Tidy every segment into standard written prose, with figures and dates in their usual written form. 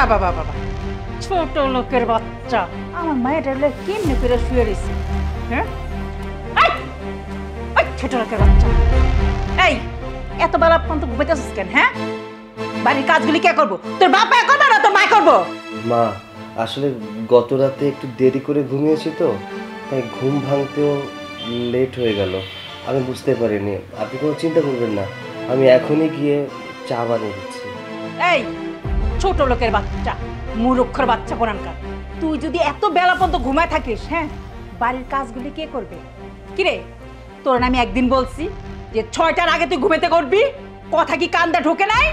বাবা বাবা বাবা, ছোট লোকের বাচ্চা আমার মায়ের কেমনে করে শুয়ে রয়েছে। হ্যাঁ ছোট লোকের বাচ্চা, এই এত বেলা পর্যন্ত ঘুমাইতেছিস কেন? হ্যাঁ, বাড়ির কাজগুলি কে করবো? তোর বাপ করবো না তোর মা করবো? মা আসলে গত রাতে একটু দেরি করে ঘুমিয়েছি তো, তাই ঘুম ভাঙতেও লেট হয়ে গেল। আমি বুঝতে পারিনি। আপনি কোনো চিন্তা করবেন না, আমি এখনই গিয়ে চা বানিয়ে দিচ্ছি। এই ছোট লোকের বাচ্চা, মূর্খের বাচ্চা কোরআনকার, তুই যদি এত বেলা পর্যন্ত ঘুমায় থাকিস, হ্যাঁ বাড়ির কাজগুলি কে করবে? কিরে তোর আমি একদিন বলছি যে 6টার আগে তুই ঘুমাতে করবি, কথা কি কান্দা ঢোকে নাই?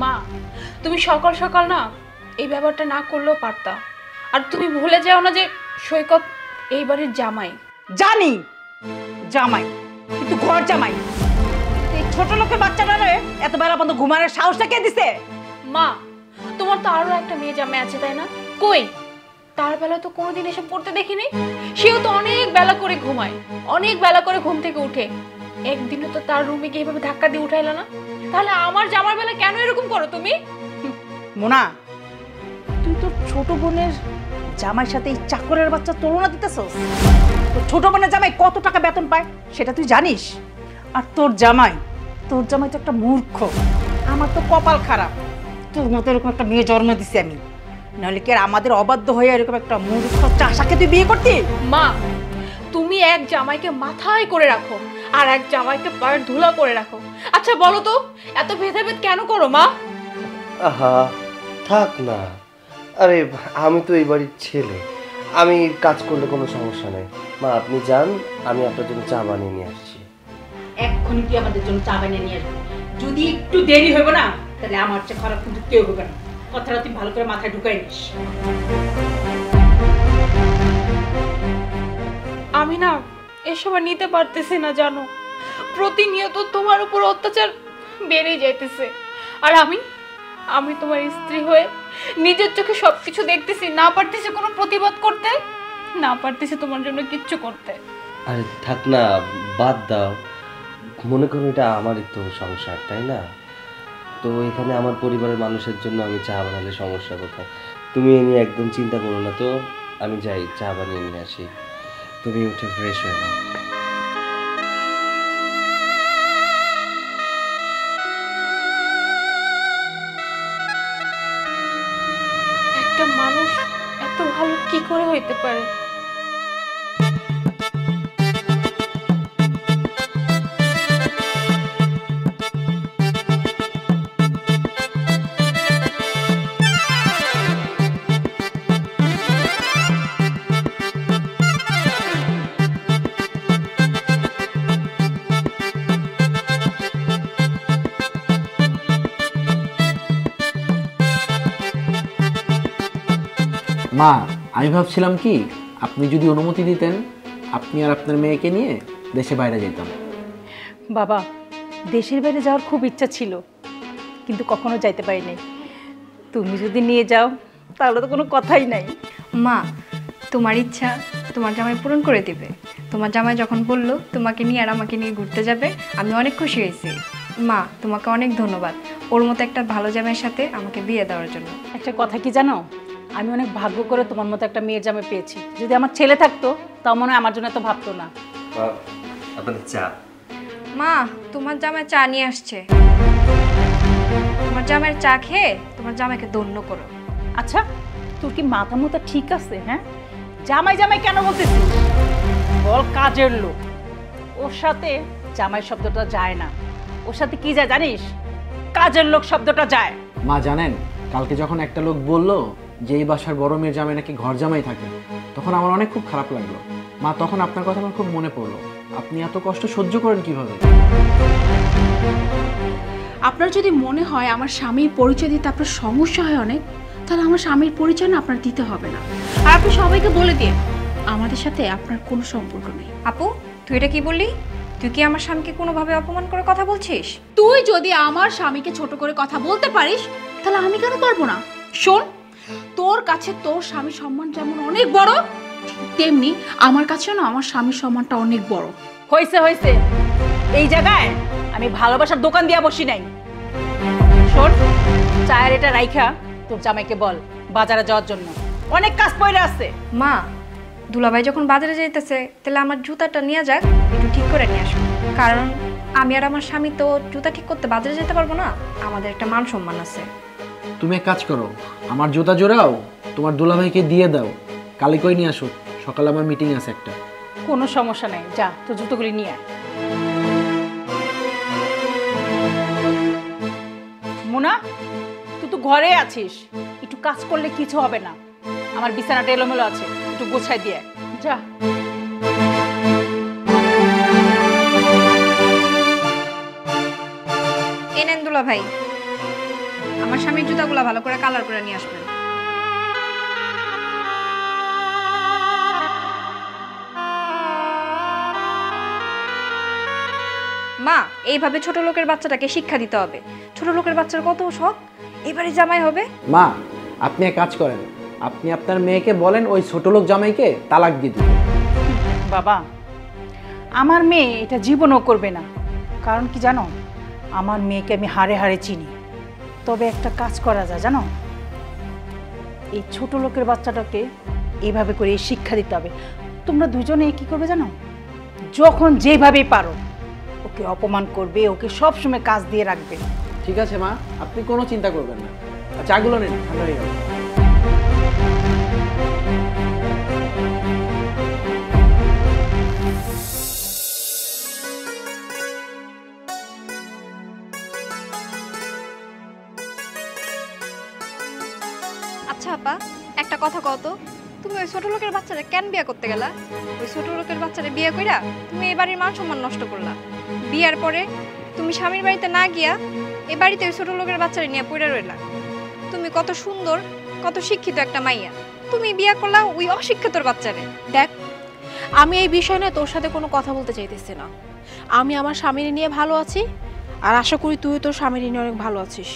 মা তুমি সকাল সকাল না এই ব্যাপারটা না করলেও পারতা। আর তুমি ভুলে যাও না যে সৈকত এই বাড়ির জামাই। জানি জামাই, কিন্তু ঘর জামাই। এই ছোট লোকের বাচ্চাটা এত বেলা পর্যন্ত ঘুমানোর সাহসটা কে দিছে? মা তোমার তো আরো একটা মেয়ে জামাই আছে তাই না? কই তার বেলা তো কোনোদিন এসে পড়তে দেখিনি। সেও তো অনেক বেলা করে ঘুমায়, অনেক বেলা করে ঘুম থেকে উঠে। একদিনও তো তার রুমে গিয়ে এভাবে ধাক্কা দিয়ে উঠাইলো না। তাহলে আমার জামার বেলা কেন এরকম করো তুমি? মোনা, তুই তোর ছোট বোনের জামাইয়ের সাথে এই চাকরের বাচ্চা তুলনা দিতেছস? তোর ছোট বোনের জামাই কত টাকা বেতন পায় সেটা তুই জানিস? আর তোর জামাই তো একটা মূর্খ। আমার তো কপাল খারাপ, তোর মতো এরকম একটা মেয়ে জন্ম দিছি আমি, নাহলে কি আর আমাদের অবাধ্য হয়ে এরকম একটা মূর্খ চাষাকে তুই বিয়ে করতি? মা তুমি এক জামাইকে মাথায় করে রাখো আর এক জামাইকে পায়ের ধুলা করে রাখো। আচ্ছা বলো তো এত ভেদাভেদ কেন করো মা? আহা থাক না, আরে আমি তো এই বাড়ির ছেলে, আমি কাজ করলে কোনো সমস্যা নেই। মা আপনি যান, আমি আপনার জন্য চা বানিয়ে নিয়ে আসছি। এক্ষুনি তুই আমাদের জন্য চা বানিয়ে নিয়ে আসবি। যদি একটু দেরি হবে না তাহলে আমার চেয়ে খারাপ কিন্তু কেউ হবে না। কথাটা তুই ভালো করে মাথায় ঢুকাই নিস। আমি না এসব আর নিতে পারতেছি না জানো। প্রতিনিয়ত তোমার উপর অত্যাচার বেড়ে যাইতেছে। আর আমি তোমার স্ত্রী হয়ে নিজের চোখে সবকিছু দেখতেছি, না পারতেছি কোনো প্রতিবাদ করতে, না পারতেছি তোমার জন্য কিচ্ছু করতে। আরে থাক না, বাদ দাও। মনে করো এটা আমারই তো সংসার, তাই না? তো এখানে আমার পরিবারের মানুষের জন্য আমি চা বানালে সমস্যা কোথায়? তুমি এ নিয়ে একদম চিন্তা করো না তো। আমি যাই চা বানিয়ে নিয়ে আসি, তুমি উঠে ফ্রেশ হয়ে নাও। একটা মানুষ এত ভালো কি করে হইতে পারে? মা আমি ভাবছিলাম কি, আপনি যদি অনুমতি দিতেন আপনি আর আপনার মেয়েকে নিয়ে দেশে বাইরে যেতাম। বাবা, দেশের বাইরে যাওয়ার খুব ইচ্ছা ছিল, কিন্তু কখনো যাইতে পারি নাই। তুমি যদি নিয়ে যাও তাহলে তো কোনো কথাই নাই। মা তোমার ইচ্ছা তোমার জামাই পূরণ করে দিবে। তোমার জামাই যখন বললো তোমাকে নিয়ে আর আমাকে নিয়ে ঘুরতে যাবে, আমি অনেক খুশি হয়েছি। মা তোমাকে অনেক ধন্যবাদ ওর মতো একটা ভালো জামাইয়ের সাথে আমাকে বিয়ে দেওয়ার জন্য। একটা কথা কি জানো, আমি অনেক ভাগ্য করে তোমার মতো একটা মেয়ের জামাই পেয়েছি। যদি আমার ছেলে থাকতো তাও মনে হয় আমার জন্য এত ভাবতো না। আপনাদের চা। মা তোমার জামাই চা নিয়ে আসছে, তোমার জামাইয়ের চা খেয়ে তোমার জামাইকে ধন্য করো। আচ্ছা তোর কি মাথা মুথা ঠিক আছে? হ্যাঁ, জামাই জামাই কেন বলতেছিস? বল কাজের লোক, ওর সাথে জামাই শব্দটা যায় না। ওর সাথে কি যায় জানিস? কাজের লোক শব্দটা যায়। মা জানেন, কালকে যখন একটা লোক বলল যে এই বাসার বড় মেয়ের জামাই নাকি ঘর জামাই থাকে, তখন আমার অনেক খুব খারাপ লাগলো। মা তখন আপনার কথা আমার খুব মনে পড়লো। আপনি এত কষ্ট সহ্য করেন কিভাবে? আপনার যদি মনে হয় আমার স্বামীর পরিচয় দিতে আপনার সমস্যা হয় অনেক, তাহলে আমার স্বামীর পরিচয় না আপনার দিতে হবে না। আর আপনি সবাইকে বলে দিন আমাদের সাথে আপনার কোনো সম্পর্ক নেই। আপু তুই এটা কি বললি? তুই কি আমার স্বামীকে কোনোভাবে অপমান করে কথা বলছিস? তুই যদি আমার স্বামীকে ছোট করে কথা বলতে পারিস তাহলে আমি কেন পারবো না? শোন, তোর কাছে তোর স্বামীর সম্মান যেমন অনেক বড়, তেমনি আমার কাছেও না আমার স্বামীর সম্মানটা অনেক বড়। হয়েছে হয়েছে, এই জায়গায় আমি ভালোবাসার দোকান দিয়া বসি নাই। শোন, চায়ের এটা রাইখা তোর জামাইকে বল বাজারে যাওয়ার জন্য, অনেক কাজ পড়ে আছে। মা, দুলাভাই যখন বাজারে যাইতেছে তাহলে আমার জুতাটা নিয়ে যাক, একটু ঠিক করে নিয়ে আসো। কারণ আমি আর আমার স্বামী তো জুতা ঠিক করতে বাজারে যেতে পারবো না, আমাদের একটা মান সম্মান আছে। তুমি এক কাজ করো, আমার জুতা জোড়াও তোমার দুলাভাইকে দিয়ে দাও, কালি করে নিয়ে আসো, সকালে আমার মিটিং আছে একটা। কোনো সমস্যা নেই, যা তোর জুতোগুলি নিয়ে আয়। মুনা, তুই তো ঘরে আছিস, একটু কাজ করলে কিছু হবে না। আমার বিছানাটা এলোমেলো আছে, একটু গোছাই দিয়ে আয়। যা। এনেন দুলাভাই, আমার স্বামীর জুতাগুলো ভালো করে কালার করে নিয়ে আসবেন। মা, এইভাবে ছোট লোকের বাচ্চাটাকে শিক্ষা দিতে হবে। ছোট লোকের বাচ্চার কত শখ, এবারে জামাই হবে। মা, আপনি এক কাজ করেন, আপনি আপনার মেয়েকে বলেন ওই ছোট লোক জামাইকে তালাক দিয়ে দিতে। বাবা, আমার মেয়ে এটা জীবনও করবে না। কারণ কি জানো, আমার মেয়েকে আমি হাড়ে হাড়ে চিনি। তবে একটা কাজ করা যায় জানো, এই ছোট লোকের বাচ্চাটাকে এইভাবে করে শিক্ষা দিতে হবে। তোমরা দুজনে কি করবে জানো, যখন যেভাবে পারো ওকে অপমান করবে, ওকে সবসময় কাজ দিয়ে রাখবে। ঠিক আছে মা, আপনি কোনো চিন্তা করবেন না। চাগুলো নিন, ঠান্ডা হয়ে গেল। আচ্ছা আপা, একটা কথা কত, তুমি ওই ছোট লোকের বাচ্চারা কেন বিয়ে করতে গেলা? ওই ছোট লোকের বাচ্চারা বিয়ে কইরা তুমি এই বাড়ির মান সম্মান নষ্ট করলা। বিয়ার পরে তুমি স্বামীর বাড়িতে না গিয়া এই বাড়িতে ওই ছোট লোকের বাচ্চারা নিয়ে পড়ে রইলা। তুমি কত সুন্দর, কত শিক্ষিত একটা মাইয়া, তুমি বিয়ে করলা ওই অশিক্ষিতর বাচ্চারে। দেখ, আমি এই বিষয় নিয়ে তোর সাথে কোনো কথা বলতে চাইতেছি না। আমি আমার স্বামীর নিয়ে ভালো আছি, আর আশা করি তুই তোর স্বামীর নিয়ে অনেক ভালো আছিস।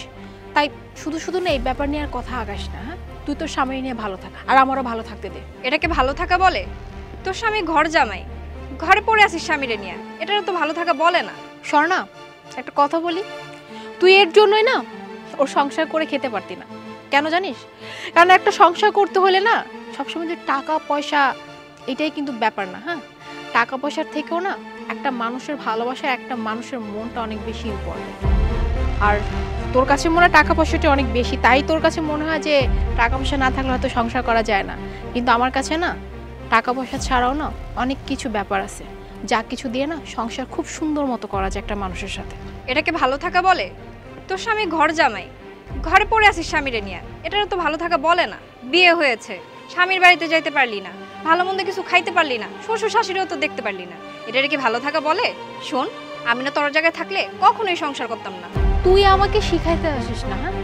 তাই শুধু শুধু না এই ব্যাপার নিয়ে আর কথা আগাস না। হ্যাঁ, তুই তোর স্বামীর নিয়ে ভালো থাক, আর আমারও ভালো থাকতে দে। এটাকে ভালো থাকা বলে? তোর স্বামী ঘর জামাই, ঘরে পড়ে আসিস স্বামীরে নিয়ে, এটা তো ভালো থাকা বলে না। স্বর্ণা, একটা কথা বলি, তুই এর জন্যই না ওর সংসার করে খেতে পারতি না। কেন জানিস? কারণ একটা সংসার করতে হলে না সবসময় যে টাকা পয়সা এটাই কিন্তু ব্যাপার না। হ্যাঁ, টাকা পয়সার থেকেও না একটা মানুষের ভালোবাসা, একটা মানুষের মনটা অনেক বেশি ইম্পর্টেন্ট। আর তোর কাছে মনে হয় টাকা পয়সাটা অনেক বেশি, তাই তোর কাছে মনে হয় যে টাকা পয়সা না থাকলে হয়তো সংসার করা যায় না। কিন্তু আমার কাছে না টাকা পয়সা ছাড়াও না অনেক কিছু ব্যাপার আছে, যা কিছু দিয়ে না সংসার খুব সুন্দর মতো করা যায় একটা মানুষের সাথে। এটাকে ভালো থাকা বলে? তোর স্বামী ঘর জামাই, ঘরে পড়ে আসিস স্বামীরে নিয়ে, এটা তো ভালো থাকা বলে না। বিয়ে হয়েছে, স্বামীর বাড়িতে যাইতে পারলি না, ভালো মন্দ কিছু খাইতে পারলি না, শ্বশুর শাশুড়িও তো দেখতে পারলি না, এটা কি ভালো থাকা বলে? শোন, আমি না তোর জায়গায় থাকলে কখনোই সংসার করতাম না। তুই আমাকে শিখাইতে আসিস না, হ্যাঁ,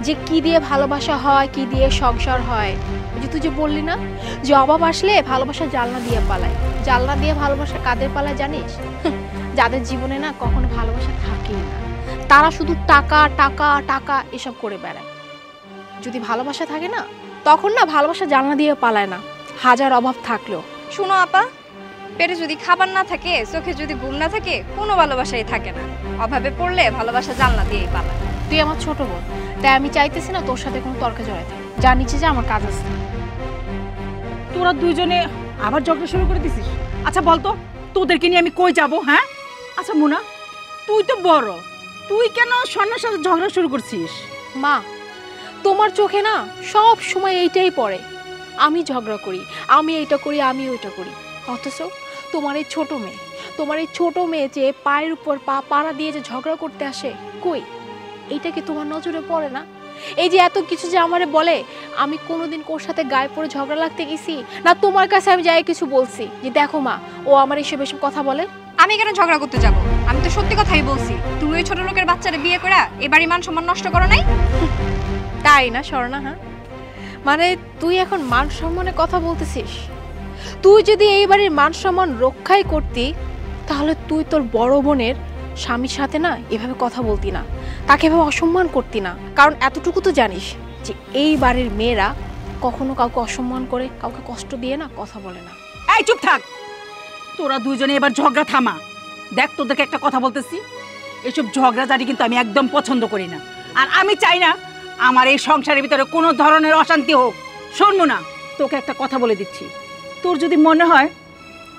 যে কি দিয়ে ভালোবাসা হয়, কি দিয়ে সংসার হয়। যে তুই যে বললি না যে অভাব আসলে ভালোবাসা জানলা দিয়ে পালায়, জানলা দিয়ে ভালোবাসা কাদের পালায় জানিস? যাদের জীবনে না কখনো ভালোবাসা থাকেই না, তারা শুধু টাকা টাকা টাকা এসব করে বেড়ায়। যদি ভালোবাসা থাকে না, তখন না ভালোবাসা জানলা দিয়ে পালায় না, হাজার অভাব থাকলেও। শুনো আপা, পেটে যদি খাবার না থাকে, চোখে যদি ঘুম না থাকে, কোনো ভালোবাসাই থাকে না। অভাবে পড়লে ভালোবাসা জানলা দিয়েই পালায়। তুই আমার ছোট বোন, তাই আমি চাইতেছি না তোর সাথে কোনো তর্কে জড়াই থাক। যা নিচে যে আমার কাজ আছে। তোরা দুইজনে আবার ঝগড়া শুরু করে দিছিস। আচ্ছা বলতো, তোদেরকে নিয়ে আমি কই যাব? হ্যাঁ, আচ্ছা মুনা, তুই তো বড়, তুই কেন স্বর্ণের সাথে ঝগড়া শুরু করছিস? মা, তোমার চোখে না সব সময় এইটাই পড়ে, আমি ঝগড়া করি, আমি এইটা করি, আমি ওইটা করি। অথচ তোমার এই ছোট মেয়ে যে পায়ের উপর পা পাড়া দিয়ে যে ঝগড়া করতে আসে, কই এইটা কি তোমার নজরে পড়ে না? এই যে এত কিছু যে আমারে বলে, আমি কোনোদিন কোর সাথে গায়ে পড়ে ঝগড়া লাগতে গেছি না? তোমার কাছে আমি যাই কিছু বলছি যে দেখো মা, ও আমার এসব কথা বলে? আমি কেন ঝগড়া করতে যাব? আমি তো সত্যি কথাই বলছি। তুমি ওই ছোট লোকের বাচ্চারে বিয়ে করে এই বাড়ির মান সম্মান নষ্ট করো নাই? তাই না স্বর্ণা? হ্যাঁ, মানে তুই এখন মান সম্মানের কথা বলতেছিস? তুই যদি এই বাড়ির মান সম্মান রক্ষাই করতি, তাহলে তুই তোর বড় বোনের স্বামীর সাথে না এভাবে কথা বলতি না, তাকে এভাবে অসম্মান করতি না। কারণ এতটুকু তো জানিস যে এই বাড়ির মেয়েরা কখনো কাউকে অসম্মান করে, কাউকে কষ্ট দিয়ে না কথা বলে না। এই চুপ থাক, তোরা দুইজনে এবার ঝগড়া থামা। দেখ, তোদেরকে একটা কথা বলতেছি, এইসব ঝগড়াঝাটি কিন্তু আমি একদম পছন্দ করি না। আর আমি চাই না আমার এই সংসারের ভিতরে কোনো ধরনের অশান্তি হোক। শুনবো না, তোকে একটা কথা বলে দিচ্ছি, তোর যদি মনে হয়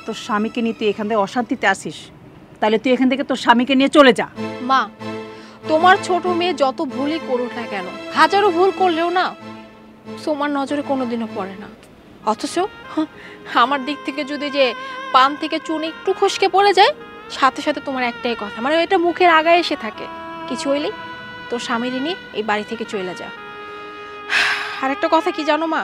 তোর স্বামীকে নিয়ে তুই এখান থেকে অশান্তিতে আসিস, তাহলে তুই এখান থেকে তোর স্বামীকে নিয়ে চলে যা। মা, তোমার ছোট মেয়ে যত ভুলই করুক না কেন, হাজারো ভুল করলেও না তোমার নজরে কোনোদিনও পড়ে না। অথচ আমার দিক থেকে যদি যে পান থেকে চুন একটু খসকে পড়ে যায়, সাথে সাথে তোমার একটাই কথা, মানে এটা মুখের আগায় এসে থাকে, কিছু হইলেই তোর স্বামীর নিয়ে এই বাড়ি থেকে চলে যা। আর একটা কথা কি জানো মা,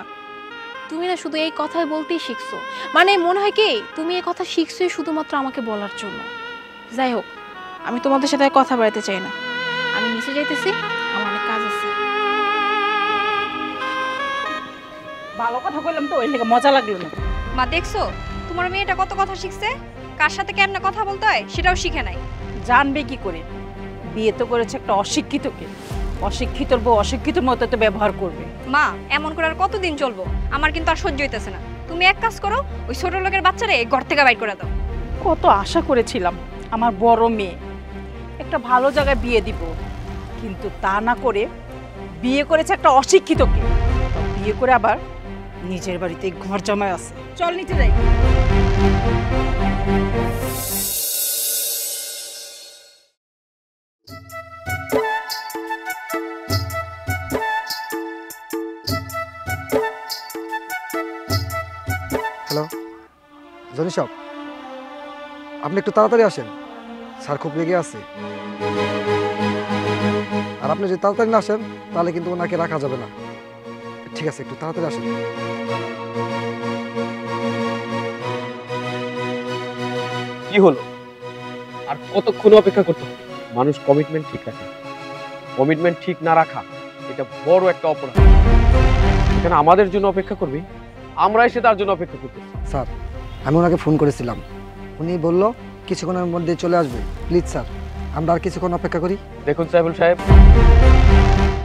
তুমি না শুধু এই কথাই বলতেই শিখছো, মানে মনে হয় কি তুমি এই কথা শিখছোই শুধুমাত্র আমাকে বলার জন্য। যাই হোক, আমি তোমাদের সাথে আর কথা বাড়াতে চাই না, আমি নিচে যাইতেছি, আমার অনেক কাজ আছে। ভালো কথা বললাম তো, ওই লেগে মজা লাগলো না। মা দেখছো তোমার মেয়েটা কত কথা শিখছে, কার সাথে কেমনে কথা বলতে হয় সেটাও শিখে নাই। জানবে কি করে? বিয়ে তো করেছে একটা অশিক্ষিতকে, অশিক্ষিতর বউ অশিক্ষিতর মতো তো ব্যবহার করবে। মা এমন করে আর কতদিন চলবো? আমার কিন্তু আর সহ্য হইতেছে না। তুমি এক কাজ করো, ওই ছোট লোকের বাচ্চারে ঘর থেকে বাইর করে দাও। কত আশা করেছিলাম আমার বড় মেয়ে একটা ভালো জায়গায় বিয়ে দিব, কিন্তু তা না করে বিয়ে করেছে একটা অশিক্ষিতকে। বিয়ে করে আবার নিজের বাড়িতে ঘর জমায় আছে। চল নিচে যাই। হ্যালো জনি সাহেব, আপনি একটু তাড়াতাড়ি আসেন, স্যার খুব রেগে আছে। আর আপনি যদি তাড়াতাড়ি না আসেন তাহলে কিন্তু ওনাকে রাখা যাবে না। ঠিক আছে, একটু তাড়াতাড়ি আসেন। কি হলো? আর কতক্ষণ অপেক্ষা করতে হবে? মানুষ কমিটমেন্ট ঠিক রাখে, কমিটমেন্ট ঠিক না রাখা এটা বড় একটা অপরাধ। এখানে আমাদের জন্য অপেক্ষা করবি, আমরা এসে তার জন্য অপেক্ষা করতেছি। স্যার, আমি ওনাকে ফোন করেছিলাম, উনি বলল কিছুক্ষণের মধ্যে চলে আসবে। প্লিজ স্যার, আমরা আর কিছুক্ষণ অপেক্ষা করি। দেখুন সাহেবুল সাহেব,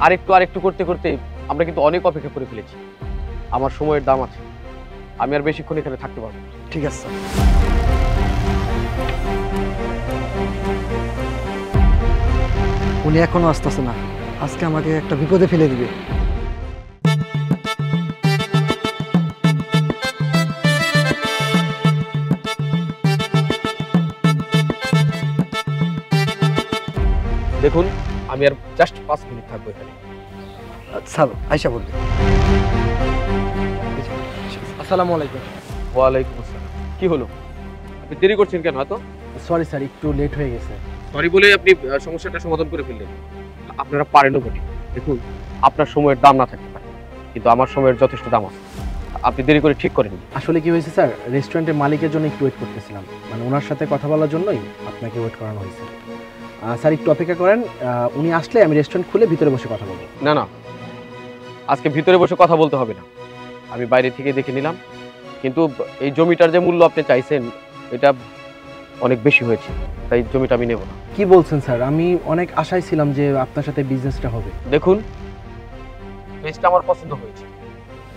আরেকটু করতে করতে আমরা কিন্তু অনেক অপেক্ষা করে ফেলেছি। আমার সময়ের দাম আছে, আমি আর বেশিক্ষণ এখানে থাকতে পারবো। ঠিক আছে স্যার। উনি এখনো আসতেছে না, আজকে আমাকে একটা বিপদে ফেলে দিবে। দেখুন, আমি আর জাস্ট 5 মিনিট থাকবো এখানে। স্যার আয়শা বলবে। আসসালামু আলাইকুম। ওয়ালাইকুম আসসালাম। কি হলো, আপনি দেরি করছেন কেন? এত সরি স্যার, একটু লেট হয়ে গেছে। সরি বলে আপনি সমস্যাটা সমাধান করে ফেললেন? আপনারা পারেনও বটে। দেখুন, আপনার সময়ের দাম না থাকতে পারে, কিন্তু আমার সময়ের যথেষ্ট দাম আছে। আপনি দেরি করে ঠিক করেন। আসলে কি হয়েছে স্যার, রেস্টুরেন্টের মালিকের জন্য একটু ওয়েট করতেছিলাম, মানে ওনার সাথে কথা বলার জন্যই আপনাকে ওয়েট করানো হয়েছে। স্যার একটু অপেক্ষা করেন, উনি আসলে আমি রেস্টুরেন্ট খুলে ভিতরে বসে কথা বলবো। না না, আজকে ভিতরে বসে কথা বলতে হবে না, আমি বাইরে থেকে দেখে নিলাম। কিন্তু এই জমিটার যে মূল্য আপনি চাইছেন এটা অনেক বেশি হয়েছে, তাই জমিটা আমি নেব না। কি বলছেন স্যার, আমি অনেক আশায় ছিলাম যে আপনার সাথে বিজনেসটা হবে। দেখুন, বেচটা আমার পছন্দ হয়েছে,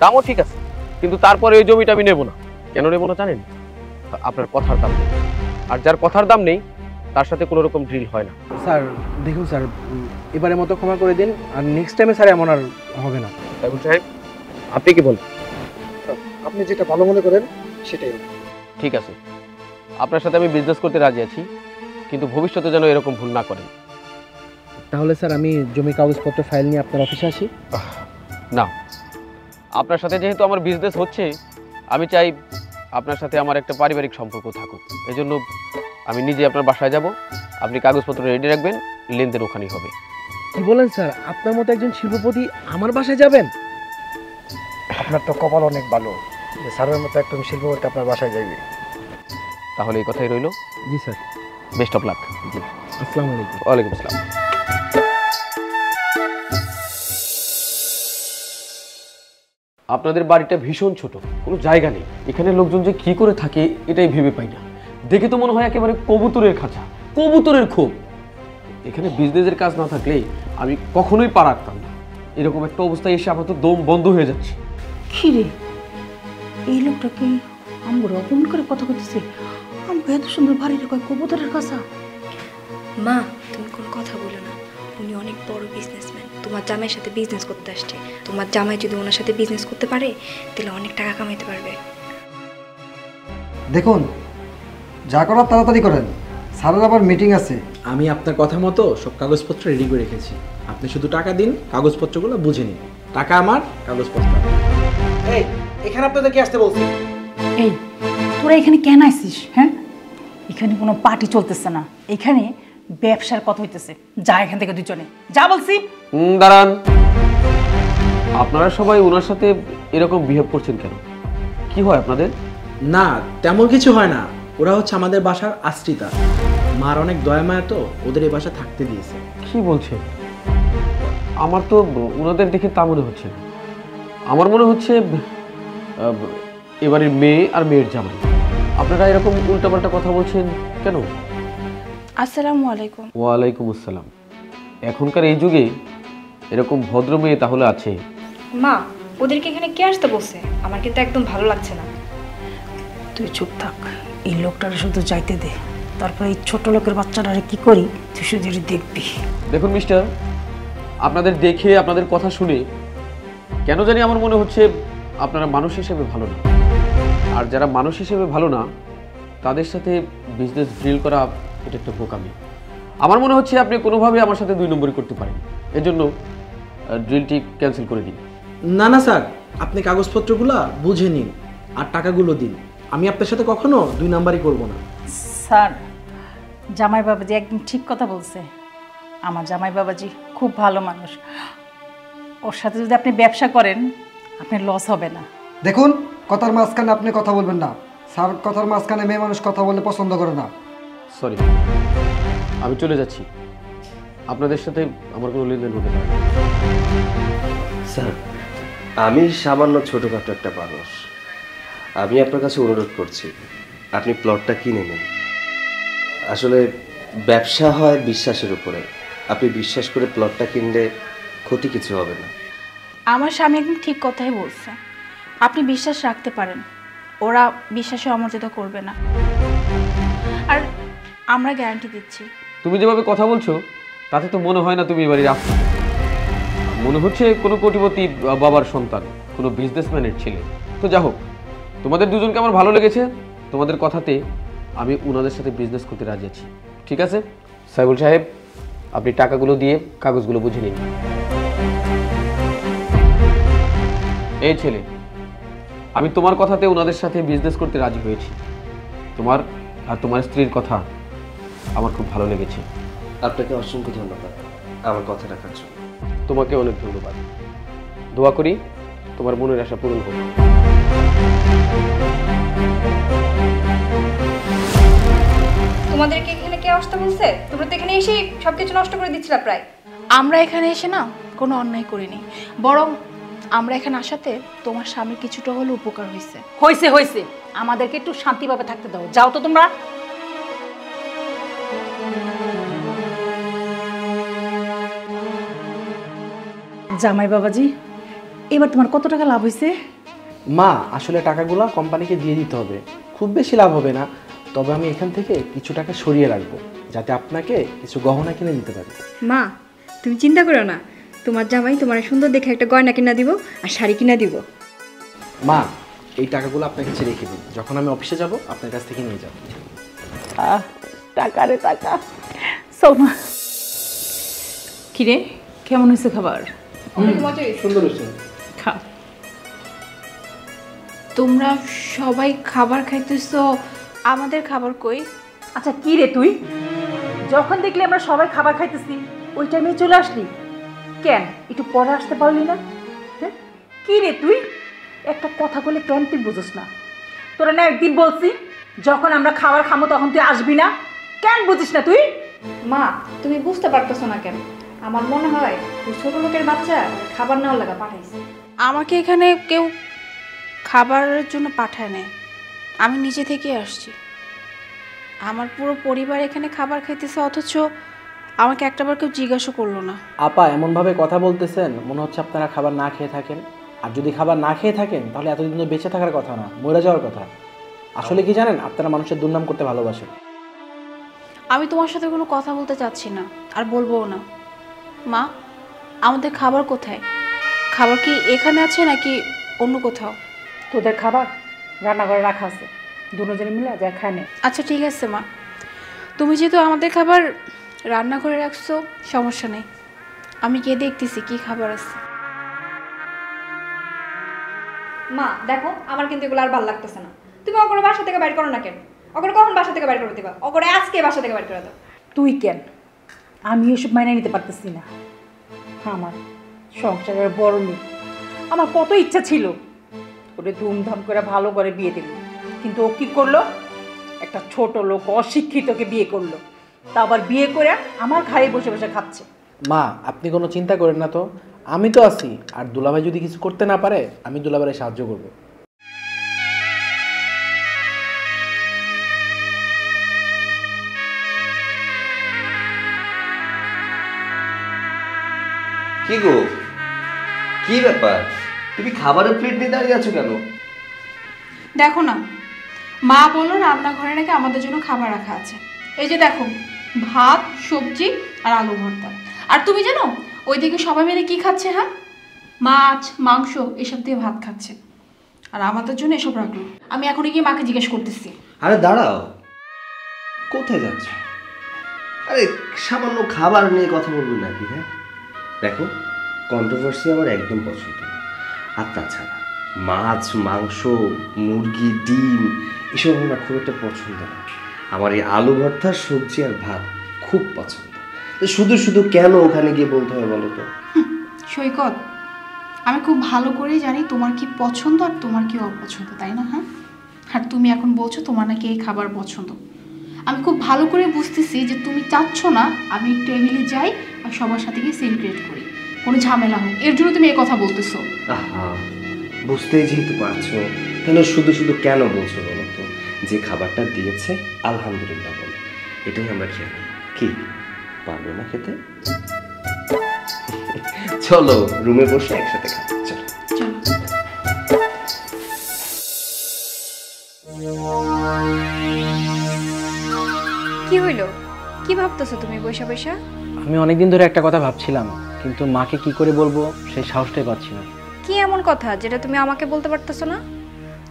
দামও ঠিক আছে, কিন্তু তারপরে এই জমিটা আমি নেব না। কেন নেব না জানেন? আপনার কথার দাম নেই, আর যার কথার দাম নেই তার সাথে কোনো রকম ড্রিল হয় না। স্যার দেখুন স্যার, এবারের মতো ক্ষমা করে দিন, আর নেক্সট টাইমে স্যার এমন আর হবে না। সাহেব সাহেব, আপনি কি বলেন? আপনি যেটা ভালো মনে করেন সেটাই। ঠিক আছে, আপনার সাথে আমি বিজনেস করতে রাজি আছি, কিন্তু ভবিষ্যতে যেন এরকম ভুল না করেন। তাহলে স্যার আমি জমি কাগজপত্র ফাইল নিয়ে আপনার অফিসে আসি? না, আপনার সাথে যেহেতু আমার বিজনেস হচ্ছে, আমি চাই আপনার সাথে আমার একটা পারিবারিক সম্পর্ক থাকুক। এজন্য আমি নিজে আপনার বাসায় যাব, আপনি কাগজপত্র রেডি রাখবেন, লেনদেন ওখানেই হবে। কি বলেন স্যার, আপনার মতো একজন শিল্পপতি আমার বাসায় যাবেন? আপনার তো কপাল অনেক ভালো যে স্যারের মতো একদম শিল্পপতি আপনার বাসায় যাইবে। তাহলে এই কথাই রইল। জি স্যার। Best of luck. জি, আসসালামু আলাইকুম। ওয়ালাইকুম আসসালাম। আপনাদের বাড়িটা ভীষণ ছোট, কোনো জায়গা নেই। এখানে লোকজন যে কি করে থাকে এটাই ভেবে পাই না। দেখে তো মনে হয় একেবারে কবুতরের খাঁচা, কবুতরের খোপ। এখানে বিজনেসের কাজ না থাকলে আমি কখনোই পা রাখতাম না। এরকম একটা অবস্থায় এসে আমার তো দম বন্ধ হয়ে যাচ্ছে। কি রে, এই লোকটাকে আমরা অপমান করে কথা বলতেছে? আমাকে এত সুন্দর বাড়ির কয় কবুতরের কাছা। মা তুমি কোনো কথা বলো না, ও উনি অনেক বড় বিজনেসম্যান, তোমার জামাইয়ের সাথে বিজনেস করতে আসছে। তোমার জামাই যদি ওনার সাথে বিজনেস করতে পারে তাহলে অনেক টাকা কামাইতে পারবে। দেখুন, যা করার তাড়াতাড়ি করেন, স্যারের আবার মিটিং আছে। আমি আপনার কথা মতো সব কাগজপত্র রেডি করে রেখেছি, আপনি শুধু টাকা দিন, কাগজপত্রগুলো বুঝে নিন। টাকা আমার, কাগজপত্র। এই এখানে আপনাদের কি আসতে বলছি? এই তোরা এখানে কেন আইছিস? হ্যাঁ, এখানে কোনো পার্টি চলতেছে না, এখানে ব্যবসার কথা হইতেছে। যা এখান থেকে দুজনে, যা বলছি। দাঁড়ান, আপনারা সবাই ওনার সাথে এরকম বিহেভ করছেন কেন? কি হয় আপনাদের? না, তেমন কিছু হয় না। ওরা হচ্ছে আমাদের বাসার আশ্রিতা, মার অনেক দয়া মায়া তো ওদের এই বাসা থাকতে দিয়েছে। কি বলছেন? আমার তো ওনাদের দেখে তা মনে হচ্ছে না। আমার মনে হচ্ছে এবারের মেয়ে আর মেয়ের জামাই। আপনারা এরকম উল্টাপাল্টা কথা বলছেন কেন? আসসালামু আলাইকুম। ওয়ালাইকুম আসসালাম। এখনকার এই যুগে এরকম ভদ্র মেয়ে তাহলে আছে? মা, ওদেরকে এখানে কে আসতে বলছে? আমার কিন্তু একদম ভালো লাগছে না। তুই চুপ থাক, এই লোকটারে শুধু যাইতে দে, তারপর এই ছোট লোকের বাচ্চাটারে কি করি তুই শুধু দেখবি। দেখুন মিস্টার, আপনাদের দেখে আপনাদের কথা শুনে কেন জানি আমার মনে হচ্ছে আপনারা মানুষ হিসেবে ভালো না। আর যারা মানুষ হিসেবে ভালো না তাদের সাথে বিজনেস ডিল করা এটা একটা বোকামি। আমার মনে হচ্ছে আপনি কোনোভাবে আমার সাথে 2 নম্বরই করতে পারেন, এজন্য ডিলটি ক্যান্সেল করে দিন। না না স্যার, আপনি কাগজপত্রগুলো বুঝে নিন আর টাকাগুলো দিন। আমি আপনার সাথে কখনো 2 নাম্বারই করব না। স্যার, জামাই বাবাজি একদম ঠিক কথা বলছে। আমার জামাই বাবাজি খুব ভালো মানুষ, ওর সাথে যদি আপনি ব্যবসা করেন আপনার লস হবে না। দেখুন, কথার মাঝখানে আপনি কথা বলবেন না। স্যার কথার মাঝখানে মেয়ে মানুষ কথা বললে পছন্দ করে না। সরি, আমি চলে যাচ্ছি। আপনাদের সাথে আমার কোনো লেনদেন হতে পারে না। স্যার, আমি সামান্য ছোটোখাটো একটা মানুষ, আমি আপনার কাছে অনুরোধ করছি আপনি প্লটটা কিনে নিন। আসলে ব্যবসা হয় বিশ্বাসের উপরে, আপনি বিশ্বাস করে প্লটটা কিনলে ক্ষতি কিছু হবে না। আমার স্বামী একদম ঠিক কথাই বলছে, আপনি বিশ্বাস রাখতে পারেন, ওরা বিশ্বাসে অমর্যাদা করবে না। আর আমরা গ্যারান্টি দিচ্ছি। তুমি যেভাবে কথা বলছো তাতে তো মনে হয় না তুমি এবারে আসছো। মনে হচ্ছে কোনো কোটিপতি বাবার সন্তান, কোনো বিজনেসম্যানের ছেলে। তো যা হোক, তোমাদের দুজনকে আমার ভালো লেগেছে। তোমাদের কথাতে আমি ওনাদের সাথে বিজনেস করতে রাজি আছি। ঠিক আছে সাইবুল সাহেব, আপনি টাকাগুলো দিয়ে কাগজগুলো বুঝে নিন। এই ছেলে, আমি তোমার কথাতে ওনাদের সাথে বিজনেস করতে রাজি হয়েছি। তোমার আর তোমার স্ত্রীর কথা আমার খুব ভালো লেগেছে। আপনাকে অসংখ্য ধন্যবাদ আমার কথা রাখার জন্য। তোমাকে অনেক ধন্যবাদ। দোয়া করি তোমার মনের আশা পূরণ হোক। তোমাদেরকে এখানে কে আসতে বলছে? তোমরা তো এখানে এসে সবকিছু নষ্ট করে দিচ্ছিলা প্রায়। আমরা এখানে এসে না কোনো অন্যায় করিনি, বরং আমরা এখানে আসাতে তোমার স্বামীর কিছুটা হলেও উপকার হয়েছে। হয়েছে হয়েছে, আমাদেরকে একটু শান্তিভাবে থাকতে দাও। যাও তো তোমরা। জামাই বাবাজি, এবার তোমার কত টাকা লাভ হয়েছে? মা, আসলে টাকাগুলো কোম্পানিকে দিয়ে দিতে হবে, খুব বেশি লাভ হবে না, তবে আমি এখান থেকে কিছু টাকা সরিয়ে রাখবো যাতে আপনাকে কিছু গহনা কিনে দিতে পারি। মা, তুমি চিন্তা করো না, তোমার জামাই তোমার সুন্দর দেখে একটা গয়না কিনা দিব আর শাড়ি কিনা দিব। মা, এই টাকাগুলো আপনার কাছে রেখে দিন, যখন আমি অফিসে যাব আপনার কাছ থেকে নিয়ে যাব। টাকা রে টাকা। সোমা, কিরে কেমন হয়েছে খাবার? সুন্দর হয়েছে। খা। তোমরা সবাই খাবার খাইতেছো, আমাদের খাবার কই? আচ্ছা কি রে তুই, যখন দেখলি আমরা সবাই খাবার খাইতেছি ওই টাইমে চলে আসলি কেন? একটু পরে আসতে পারলি না? হ্যাঁ, কি রে তুই একটা কথা বলে কেন তুই বুঝোস না? তোরা না একদিন বলছি যখন আমরা খাবার খাবো তখন তুই আসবি না, কেন বুঝিস না তুই? মা, তুমি বুঝতে পারতেছো না কেন? আমার মনে হয় ওই ছোট লোকের বাচ্চা খাবার নেওয়ার লাগা পাঠাইছে। আমাকে এখানে কেউ খাবারের জন্য পাঠায় নাই, আমি নিজে থেকে আসছি। আমার পুরো পরিবার এখানে খাবার খাইতেছে, অথচ আমাকে একটাবার কেউ জিজ্ঞাসা করলো না। আপা, এমনভাবে কথা বলতেছেন মনে হচ্ছে আপনারা খাবার না খেয়ে থাকেন। আর যদি খাবার না খেয়ে থাকেন তাহলে এতদিন তো বেঁচে থাকার কথা না, মরে যাওয়ার কথা। আসলে কি জানেন, আপনারা মানুষের দুর্নাম করতে ভালোবাসেন। আমি তোমার সাথে কোনো কথা বলতে চাচ্ছি না, আর বলবোও না। মা, আমাদের খাবার কোথায়? খাবার কি এখানে আছে নাকি অন্য কোথাও? তোদের খাবার রান্নাঘরে রাখা আছে, দুজনে মিলে যা খায় নে। আচ্ছা ঠিক আছে মা, তুমি যেহেতু আমাদের খাবার রান্না করে রাখছো সমস্যা নেই, আমি গিয়ে দেখতেছি কি খাবার আছে। মা দেখো, আমার কিন্তু এগুলো আর ভালো লাগতেছে না। তুমি অগরে বাসা থেকে বাইর করো না কেন? অগরে কখন বাসা থেকে বাইর করে দিবা? অগরে আজকে বাসা থেকে বাইর করে দাও। তুই কেন? আমি এসব মাইনে নিতে পারতেছি না। আমার সংসারের বড় মেয়ে, আমার কত ইচ্ছা ছিল ওরে ধুমধাম করে ভালো করে বিয়ে দেব, কিন্তু ও কি করলো? একটা ছোট লোক অশিক্ষিতকে বিয়ে করলো, তা আবার বিয়ে করে আমার ঘাড়ে বসে বসে খাচ্ছে। মা আপনি কোনো চিন্তা করেন না তো, আমি তো আছি। আর দুলাভাই যদি কিছু করতে না পারে আমি দুলাভাইয়ের সাহায্য করব। কি গো, কি ব্যাপার? তুমি খাবারের প্লেট নিয়ে দাঁড়িয়ে আছো কেন? দেখো না, মা বললো রান্নাঘরে নাকি আমাদের জন্য খাবার রাখা আছে। এই যে দেখো, ভাত, সবজি আর আলু ভর্তা। আর তুমি জানো ওইদিকে সবাই মিলে কি খাচ্ছে? হ্যাঁ, মাছ, মাংস এসব দিয়ে ভাত খাচ্ছে, আর আমাদের জন্য এসব রাখলো। আমি এখন গিয়ে মাকে জিজ্ঞেস করতেছি। আরে দাঁড়াও, কোথায় যাচ্ছ? আরে সামান্য খাবার নিয়ে কথা বলবো নাকি? হ্যাঁ দেখো, কন্ট্রোভার্সি আমার একদম পছন্দ না। আর তাছাড়া মাছ, মাংস, মুরগি, ডিম এসব আমার খুব একটা পছন্দ না। আমার এই আলু ভর্তা, সবজি আর ভাত খুব পছন্দ। তো শুধু শুধু কেন ওখানে গিয়ে বলতে হয় বলো তো? সৈকত, আমি খুব ভালো করেই জানি তোমার কি পছন্দ আর তোমার কি অপছন্দ, তাই না? হ্যাঁ, আর তুমি এখন বলছো তোমার নাকি এই খাবার পছন্দ। আমি খুব ভালো করে বুঝতেছি যে তুমি চাচ্ছ না আমি টেবিলে যাই আর সবার সাথে গিয়ে সেলিব্রেট করি, কোনো ঝামেলা হোক, এর জন্য তুমি এই কথা বলতেছো। আহা, বুঝতেই যেহেতু পারছো, তাহলে শুধু শুধু কেন বলছো বলো তো? যে খাবারটা দিয়েছে আলহামদুলিল্লাহ বলো, এটাই আমরা খেয়ে নেব। কি পারবে না খেতে? চলো রুমে বসে একসাথে খাবো, চলো। কি হইলো? কি ভাবতেছো তুমি বৈশা বৈশা? আমি অনেকদিন ধরে একটা কথা ভাবছিলাম, কিন্তু মাকে কি করে বলবো সেই সাহসটাই পাচ্ছি না। কি এমন কথা যেটা তুমি আমাকে বলতে পারতেছো না?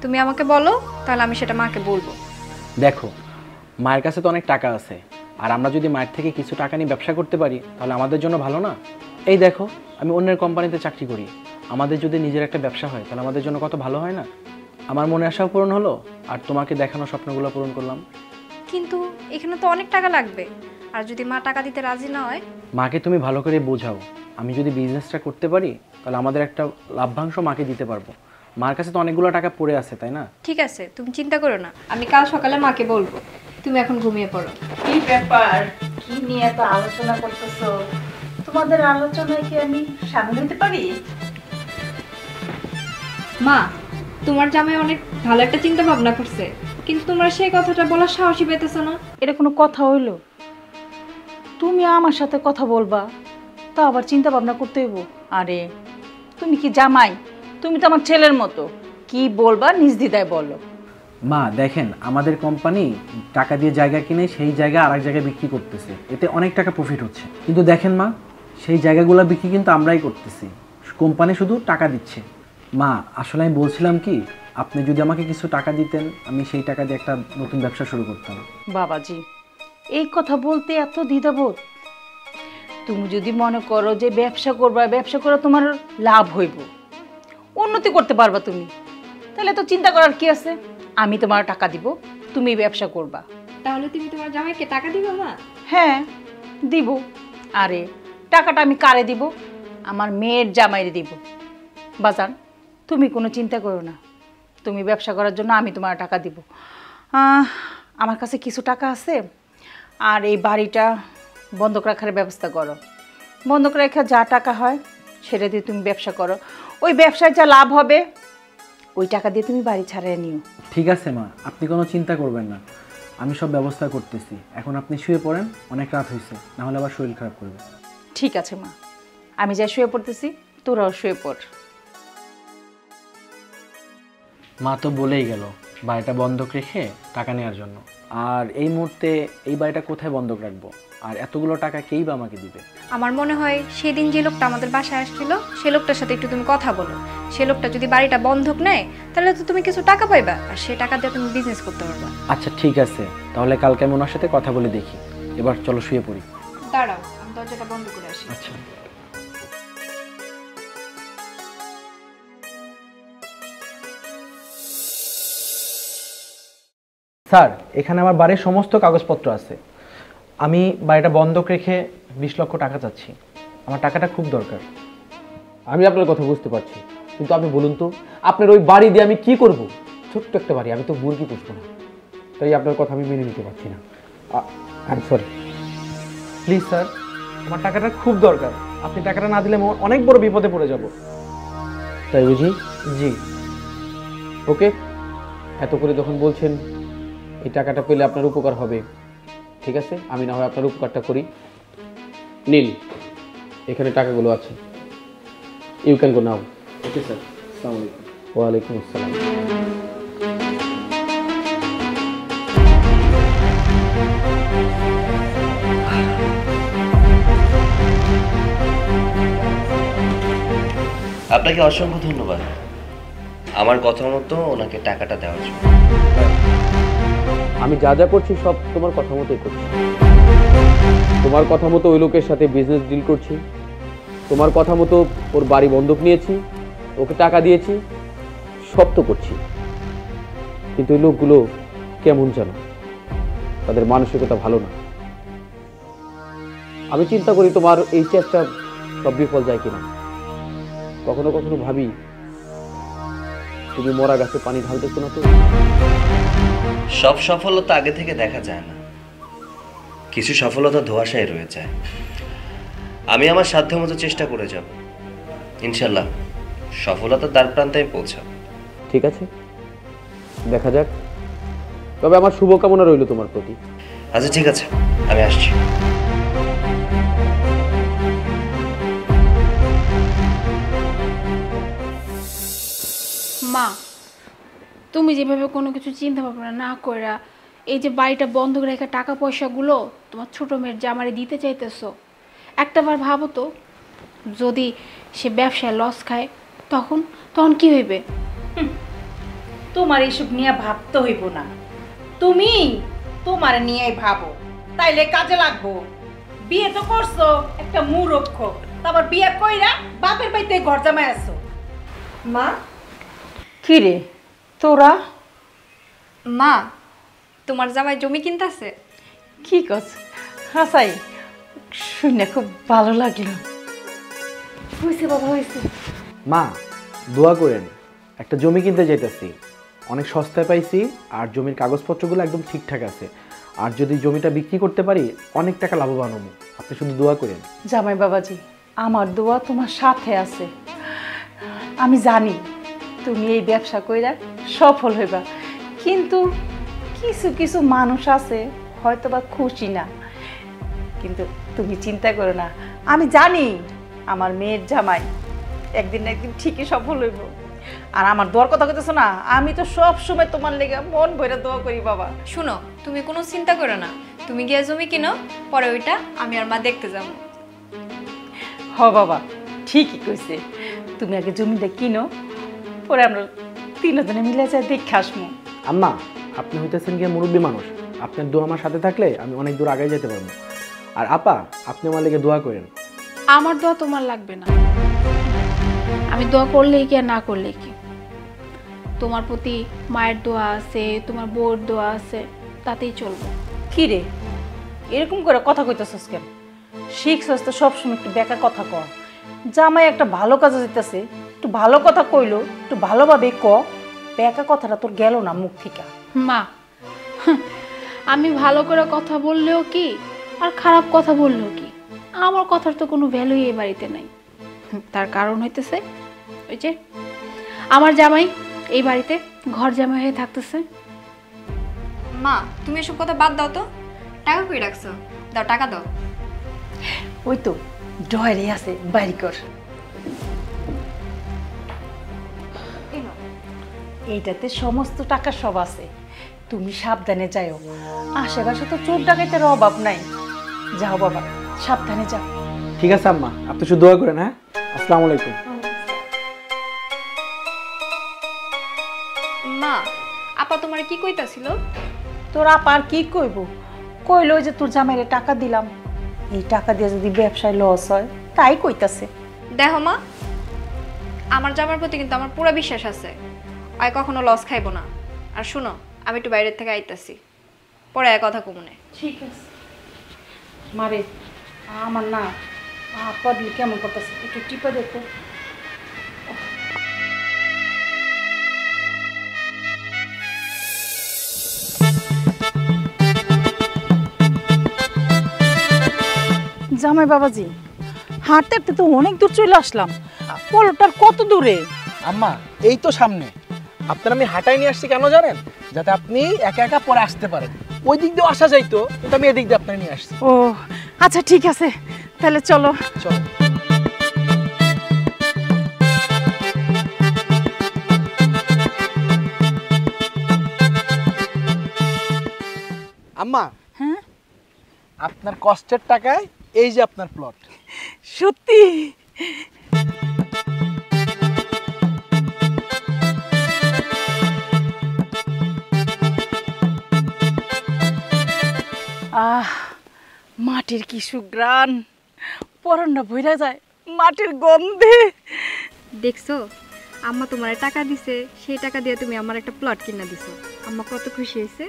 তুমি আমাকে বলো, তাহলে আমি সেটা মাকে বলবো। দেখো, মায়ের কাছে তো অনেক টাকা আছে, আর আমরা যদি মায়ের থেকে কিছু টাকা নিয়ে ব্যবসা করতে পারি তাহলে আমাদের জন্য ভালো না? এই দেখো, আমি অন্যের কোম্পানিতে চাকরি করি, আমাদের যদি নিজের একটা ব্যবসা হয় তাহলে আমাদের জন্য কত ভালো হয় না? আমার মনে আশাও পূরণ হলো, আর তোমাকে দেখানো স্বপ্নগুলো পূরণ করলাম। কিন্তু এখানে তো অনেক টাকা লাগবে, আর যদি মা টাকা দিতে রাজি না হয়? মাকে তুমি ভালো করে বোঝাও, আমি যদি বিজনেসটা করতে পারি তাহলে আমাদের একটা লাভ্যাংশ মাকে দিতে পারবো। মার কাছে তো অনেকগুলো টাকা পড়ে আছে, তাই না? ঠিক আছে, তুমি চিন্তা করো না, আমি কাল সকালে মাকে বলবো। তুমি এখন ঘুমিয়ে পড়ো। কি ব্যাপার? কি নিয়ে এত আলোচনা করতেছো? তোমাদের আলোচনায় কি আমি সামিল হতে পারি? মা, তোমার জামাই অনেক ভালো একটা চিন্তা ভাবনা করছে, কিন্তু তোমরা সেই কথাটা বলার সাহসই পেতেছো না। এটা কোনো কথা হইলো? তুমি আমার সাথে কথা বলবা, তা আবার চিন্তা ভাবনা করতে হইব? আরে তুমি কি জামাই? তুমি তো আমার ছেলের মতো, কি বলবা নির্দ্বিধায় বলো। মা দেখেন, আমাদের কোম্পানি টাকা দিয়ে জায়গা কিনে সেই জায়গা আরেক জায়গায় বিক্রি করতেছে, এতে অনেক টাকা প্রফিট হচ্ছে। কিন্তু দেখেন মা, সেই জায়গাগুলো বিক্রি কিন্তু আমরাই করতেছি, কোম্পানি শুধু টাকা দিচ্ছে। মা আসলে আমি বলছিলাম কি, আপনি যদি আমাকে কিছু টাকা দিতেন আমি সেই টাকা দিয়ে একটা নতুন ব্যবসা শুরু করতাম। বাবাজি, এই কথা বলতে এত দ্বিধাবোধ? তুমি যদি মনে করো যে ব্যবসা করবা, ব্যবসা করে তোমার লাভ হইব, উন্নতি করতে পারবা তুমি, তাহলে তো চিন্তা করার কি আছে? আমি তোমার টাকা দিব, তুমি ব্যবসা করবা। তাহলে তুমি তোমার জামাইকে টাকা দিবে মা? হ্যাঁ দিব। আরে টাকাটা আমি কারে দিব? আমার মেয়ের জামাইরে দিব। বাজান, তুমি কোনো চিন্তা করো না, তুমি ব্যবসা করার জন্য আমি তোমার টাকা দিব। আমার কাছে কিছু টাকা আছে, আর এই বাড়িটা বন্ধক রাখার ব্যবস্থা করো। বন্ধক রেখা যা টাকা হয় সেটা দিয়ে তুমি ব্যবসা করো, ওই ব্যবসায় যা লাভ হবে ওই টাকা দিয়ে তুমি বাড়ি ছাড়িয়ে নিও। ঠিক আছে মা, আপনি কোনো চিন্তা করবেন না, আমি সব ব্যবস্থা করতেছি। এখন আপনি শুয়ে পড়েন, অনেক রাত হয়েছে, না হলে আবার শরীর খারাপ করবে। ঠিক আছে মা, আমি যা শুয়ে পড়তেছি, তোরাও শুয়ে পড়। মা তো বলেই গেল বাড়িটা বন্ধক রেখে টাকা নেওয়ার জন্য, আর এই মুহূর্তে এই বাড়িটা কোথায় বন্ধক রাখবো? আর এতগুলো টাকা কেই বা আমাকে দিবে? আমার মনে হয় সেদিন যে লোকটা আমাদের বাসায় আসছিল সে লোকটার সাথে একটু তুমি কথা বলো। সে লোকটা যদি বাড়িটা বন্ধক নেয় তাহলে তো তুমি কিছু টাকা পাইবা, আর সে টাকা দিয়ে তুমি বিজনেস করতে পারবা। আচ্ছা ঠিক আছে, তাহলে কালকে আমি ওনার সাথে কথা বলে দেখি। এবার চলো শুয়ে পড়ি। দাঁড়াও, আমি দরজাটা বন্ধ করে আসি। আচ্ছা। স্যার, এখানে আমার বাড়ির সমস্ত কাগজপত্র আছে। আমি বাড়িটা বন্ধক রেখে 20 লক্ষ টাকা চাচ্ছি। আমার টাকাটা খুব দরকার। আমি আপনার কথা বুঝতে পারছি, কিন্তু আপনি বলুন তো আপনার ওই বাড়ি দিয়ে আমি কি করব? ছোট্ট একটা বাড়ি, আমি তো মুরগি পুষবো না। তাই আপনার কথা আমি মেনে নিতে পারছি না। I am sorry. Please sir, আমার টাকাটা খুব দরকার। আপনি টাকাটা না দিলে আমি অনেক বড় বিপদে পড়ে যাব। তাই বুঝি? জি। ওকে, এত করে যখন বলছেন এই টাকাটা পেলে আপনার উপকার হবে, ঠিক আছে, আমি না হয় আপনার উপকারটা করি। নীল, এখানে টাকাগুলো আছে, you can go now. Okay sir, আসসালামু আলাইকুম। ওয়ালাইকুম আসসালাম। আপনাকে অসংখ্য ধন্যবাদ আমার কথা মতো ওনাকে টাকাটা দেওয়ার জন্য। আমি যা যা করছি সব তোমার কথা মতোই করছি। তোমার কথা মতো ওই লোকের সাথে বিজনেস ডিল করছি, তোমার কথা মতো ওর বাড়ি বন্ধক নিয়েছি, ওকে টাকা দিয়েছি, সব তো করছি। কিন্তু ওই লোকগুলো কেমন জানো, তাদের মানসিকতা ভালো না। আমি চিন্তা করি তোমার এই চেষ্টা সব বিফল যায় কিনা। কখনো কখনো ভাবি তুমি মরা গাছে পানি ঢালতেছো না তো। সব সফলতা আগে থেকে দেখা যায় না, কিছু সফলতা ধোঁয়াশায় রয়ে যায়। আমি আমার সাধ্যমতো চেষ্টা করে যাব, ইনশাল্লাহ সফলতার দ্বার প্রান্তে আমি পৌঁছাব। ঠিক আছে, দেখা যাক। তবে আমার শুভকামনা রইল তোমার প্রতি। আচ্ছা ঠিক আছে, আমি আসছি। মা, তুমি যেভাবে কোনো কিছু চিন্তা ভাবনা না কইরা এই যে বাড়িটা বন্ধ রেখে টাকা পয়সাগুলো তোমার ছোটো মেয়ের জামারে দিতে চাইতেছো, একটাবার ভাবো তো, যদি সে ব্যবসায় লস খায় তখন তখন কি হইবে? তোমার এইসব নিয়ে ভাবতে হইব না, তুমি তোমার নিয়েই ভাবো, তাইলে কাজে লাগবো। বিয়ে তো করছো একটা মূর্খ, তারপর বিয়ে কইরা বাপের বাড়িতে ঘর জামাই আছো। মা, কি রে তোরা? মা, তোমার জামাই জমি কিনতেছে। কি কস? হাসাই, শুনে খুব ভালো লাগলো। হয়েছে বাবা, হয়েছে। মা, দোয়া করেন, একটা জমি কিনতে যাইতেছি, অনেক সস্তায় পাইছি, আর জমির কাগজপত্রগুলো একদম ঠিকঠাক আছে। আর যদি জমিটা বিক্রি করতে পারি অনেক টাকা লাভবান হবো। আপনি শুধু দোয়া করেন। জামাই বাবাজি, আমার দোয়া তোমার সাথে আছে। আমি জানি তুমি এই ব্যবসা কইরা সফল হইবা, কিন্তু কিছু কিছু মানুষ আছে হয়তো বা খুশি না, কিন্তু তুমি চিন্তা করো না, আমি জানি আমার মেয়ের জামাই একদিন না একদিন ঠিকই সফল হইব। আর আমার দোয়ার কথা কইতেছো না, আমি তো সব সময় তোমার লেগে মন ভরে দোয়া করি বাবা। শুনো, তুমি কোনো চিন্তা করো না, তুমি গিয়ে জমি কিনো, পরে ওইটা আমি আর মা দেখতে যাবো। হ বাবা, ঠিকই কইছে, তুমি আগে জমিটা কিনো, পরে আমরা তিনজনে মিলে যাই দেখে আসবো। আম্মা, আপনি হইতেছেন গিয়ে মুরব্বী মানুষ, আপনার দোয়া আমার সাথে থাকলে আমি অনেক দূর আগে যেতে পারবো। আর আপা, আপনি আমার লেগে দোয়া করেন। আমার দোয়া তোমার লাগবে না, আমি দোয়া করলেই কি আর না করলেই কি, তোমার প্রতি মায়ের দোয়া আছে, তোমার বউর দোয়া আছে, তাতেই চলবো। কি রে এরকম করে কথা কইতেছস কেন? শিখছস তো সবসময় একটু বেকা কথা ক। জামাই একটা ভালো কাজে যেতেছে, একটু ভালো কথা কইলো, একটু ভালোভাবে ক, বেকা কথাটা তোর গেল না মুখ থেকে। মা, আমি ভালো করে কথা বললেও কি আর খারাপ কথা বললেও কি, আমার কথার তো কোনো ভ্যালুই এই বাড়িতে নাই। তার কারণ হইতেছে ওই যে আমার জামাই এই বাড়িতে ঘর জামাই হয়ে থাকতেছে। মা, তুমি এসব কথা বাদ দাও তো। টাকা কই রাখছো? দাও, টাকা দাও। ওই তো ডয়ারে আছে, বাইরে কর। এইটাতে সমস্ত টাকা সব আছে, তুমি সাবধানে যাও, আশেপাশে তো চোর ডাকাতের অভাব নাই। যাও বাবা, সাবধানে যাও। ঠিক আছে আম্মা, আপনি শুধু দোয়া করেন। হ্যাঁ, আসসালামু আলাইকুম। মা, আপা তোমার কি কইতাছিল? তোর আপা আর কি কইব, কইলো যে তোর জামাইরে টাকা দিলাম, এই টাকা দিয়ে যদি ব্যবসায় লস হয় তাই কইতাছে। দেখো মা, আমার জামার প্রতি কিন্তু আমার পুরো বিশ্বাস আছে, আর কখনো লস খাইবো না। আর শুনো, আমি একটু বাইরের থেকে আইতাছি, পরে এক কথা কমনে। ঠিক আছে মারে, আমার না আপা দিলে কেমন করতেছে, একটু টিপা দেখো। জামাই বাবাজি, হাঁটতে হাঁটতে তো অনেক দূর চলে আসলাম, পলটার কত দূরে? আম্মা, এই তো সামনে। আপনার আমি হাঁটাই নিয়ে আসছি কেন জানেন? যাতে আপনি একা একা পরে আসতে পারেন। ওই দিক দিয়েও আসা যাইতো, কিন্তু আমি এদিক দিয়ে আপনার নিয়ে আসছি। ও আচ্ছা ঠিক আছে, তাহলে চলো। চলো। আম্মা, হ্যাঁ আপনার কষ্টের টাকায় এই যে আপনার প্লট। সত্যি? মাটির কি সুঘ্রাণ, পরান্না ভইরা যায় মাটির গন্ধে। দেখছো, আম্মা তোমার টাকা দিছে, সেই টাকা দিয়ে তুমি আমার একটা প্লট কিনা দিছো। আম্মা কত খুশি হয়েছে।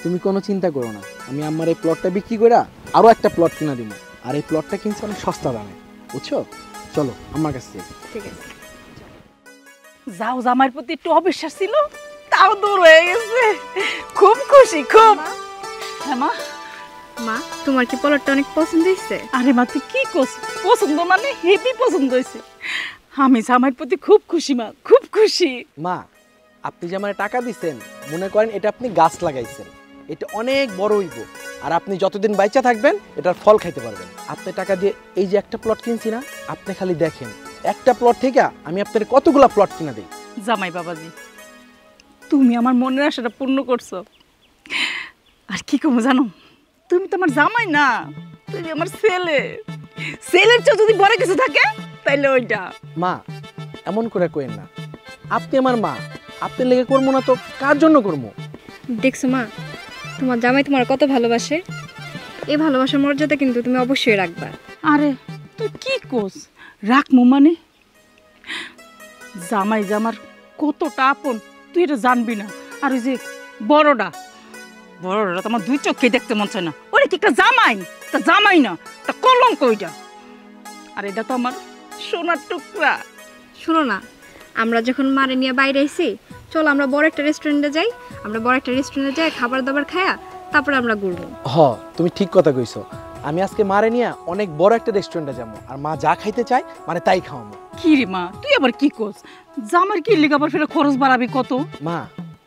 তুমি কোনো চিন্তা করো না, আমি আমার এই প্লটটা বিক্রি করে আরো একটা প্লট কিনা দিব। আর এই প্লটটা কিনছে অনেক সস্তা দামে, বুঝছো? চলো আমার কাছে। ঠিক আছে, যাও, জামাইয়ের প্রতি একটু অবিশ্বাস ছিল, তাও দূর হয়ে গেছে। খুব খুশি, খুব। হ্যাঁ মা। মা, তোমার কি প্লটটা অনেক পছন্দ হয়েছে? আরে মা, তুই কি করছ? পছন্দ মানে হেভি পছন্দ হয়েছে। আমি জামাইয়ের প্রতি খুব খুশি মা, খুব খুশি। মা, আপনি যে আমার টাকা দিচ্ছেন, মনে করেন এটা আপনি গাছ লাগাইছেন, এটা অনেক বড় হইব। আর আপনি যতদিন বাইচা থাকবেন এটার ফল খাইতে পারবেন। আপনি টাকা দিয়ে এই যে একটা প্লট কিনছি না, আপনি খালি দেখেন একটা প্লট থেকে আমি আপনার কতগুলা প্লট কিনা দিই। জামাই বাবাজি, তুমি আমার মনের আশাটা পূর্ণ করছো। আর কি কমো জানো, তুমি তো আমার জামাই না, তুমি আমার ছেলে। ছেলের চেয়ে যদি বড় কিছু থাকে তাইলে ওইটা। মা, এমন করে কইেন না, আপনি আমার মা, আপনি লেগে করবো না তো কার জন্য করবো? দেখছো মা, তোমার জামাই তোমার কত ভালোবাসে। এই ভালোবাসার মর্যাদা কিন্তু তুমি অবশ্যই রাখবা। আরে তুই কি কোস, রাখমু মানে? জামাই জামার কতটা আপন তুই এটা জানবি না। আর ওই যে বড়টা বড়টা তো আমার দুই চোখে দেখতে মন চায় না। ওটা কি একটা জামাই? তা জামাই না, তা কলঙ্ক ওইটা। আর এটা তো আমার সোনার টুকরা। শোনো না, আমরা যখন মারে নিয়ে বাইরে আইছি, চলো আমরা বড় একটা রেস্টুরেন্টে যাই। আমরা বড় একটা রেস্টুরেন্টে যাই, খাবার দাবার খায়া তারপরে আমরা ঘুরবো। তুমি ঠিক কথা কইছো। আমি আজকে মারে নিয়ে অনেক বড় একটা রেস্টুরেন্টে যাবো, আর মা যা খাইতে চায় মানে তাই খাওয়াবো। কি রে মা, তুই আবার কি কোস? জামার কি লিখে আবার ফের খরচ বাড়াবি কত? মা,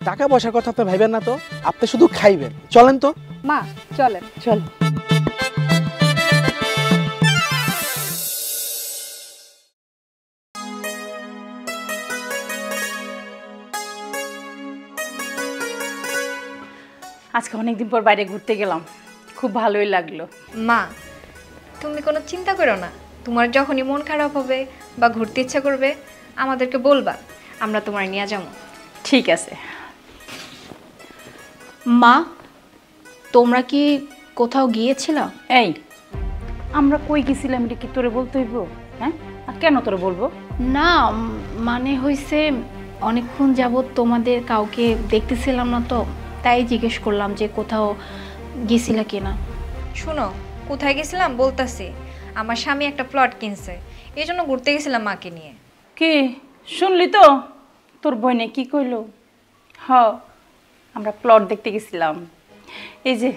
টাকা পয়সার কথা আপনি ভাইবেন না তো, আপনি শুধু খাইবেন। চলেন তো। মা চলেন। চল। আজকে অনেকদিন পর বাইরে ঘুরতে গেলাম, খুব ভালোই লাগলো। মা, তুমি কোনো চিন্তা করো না, তোমার যখনই মন খারাপ হবে বা ঘুরতে ইচ্ছা করবে আমাদেরকে বলবা, আমরা তোমার নিয়ে যাবো। ঠিক আছে। মা, তোমরা কি কোথাও গিয়েছিল? এই, আমরা কই গেছিলাম এটা কি তোরে বলতে হইব? হ্যাঁ, আর কেন তোরে বলবো? না, মানে হইছে অনেকক্ষণ যাবত তোমাদের কাউকে দেখতেছিলাম না, তো তাই জিজ্ঞেস করলাম যে কোথাও গেছিলা কিনা। শুনো, কোথায় গেছিলাম বলতাছি। আমার স্বামী একটা প্লট কিনছে, এই জন্য ঘুরতে গেছিলাম মাকে নিয়ে। কি শুনলি তো তোর বোনে কি কইলো? হ, আমরা প্লট দেখতে গেছিলাম। এই যে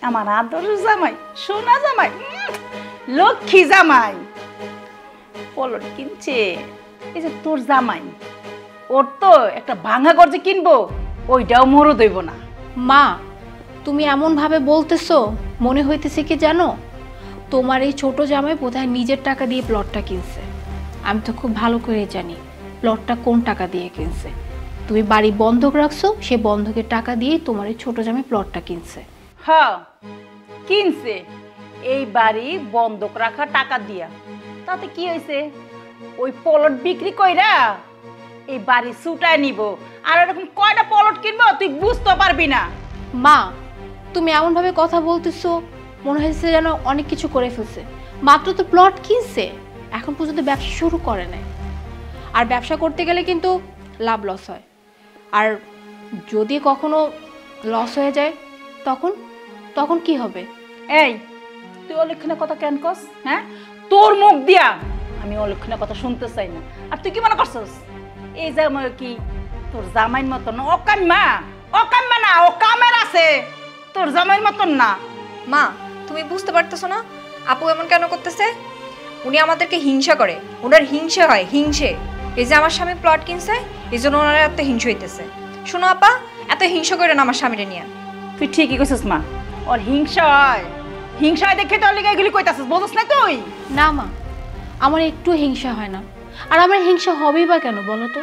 আমার আদর জামাই, সোনা জামাই, লক্ষ্মী জামাই প্লট কিনছে। এই যে তোর জামাই, ওর তো একটা ভাঙা ঘর যে কিনবো, ওইটাও মরো দইব না। মা, তুমি এমন ভাবে বলতেছো, মনে হইতেছে কি জানো, তোমার এই ছোট জামাই বোধহয় নিজের টাকা দিয়ে প্লটটা কিনছে। আমি তো খুব ভালো করে জানি প্লটটা কোন টাকা দিয়ে কিনছে। তুমি বাড়ি বন্ধক রাখছো, সে বন্ধকের টাকা দিয়ে তোমার এই ছোট জামাই প্লটটা কিনছে। হ্যাঁ কিনছে, এই বাড়ি বন্ধক রাখা টাকা দিয়া, তাতে কি হয়েছে? ওই প্লট বিক্রি কইরা এই বাড়ি ছুটায় নিব, আর এরকম কয়টা প্লট কিনবো তুই বুঝতে পারবি না। মা, তুমি এমনভাবে কথা বলতেছো মনে হচ্ছে যেন অনেক কিছু করে ফেলছে। মাত্র তো প্লট কিনছে, এখন পর্যন্ত ব্যবসা শুরু করে নাই। আর ব্যবসা করতে গেলে কিন্তু লাভ লস হয়, আর যদি কখনো লস হয়ে যায় তখন তখন কি হবে? এই তুই অলক্ষণের কথা কেন কস? হ্যাঁ, তোর মুখ দিয়া আমি অলক্ষণের কথা শুনতে চাই না। আর তুই কি মনে করছস এই জামাই কি তোর জামাইর মতন অকাম্মা? অকাম্মা না, ও কামের আছে, তোর জামাইর মতন না। মা, তুমি বুঝতে পারতেছো না আপু এমন কেন করতেছে? উনি আমাদেরকে হিংসা করে, ওনার হিংসা হয়, হিংসে। এই যে আমার স্বামী প্লট কিনছে, এই জন্য ওনারা এত হিংসা হইতেছে। শোনো আপা, এত হিংসা করে না আমার স্বামীরে নিয়ে। তুই ঠিকই কইছিস মা, ওর হিংসা হয়। হিংসা হয় দেখে তোর লিগে এগুলি কইতাছিস, বুঝছ না তুই? না মা, আমার একটু হিংসা হয় না। আর আমার হিংসা হবেই বা কেন বলো তো?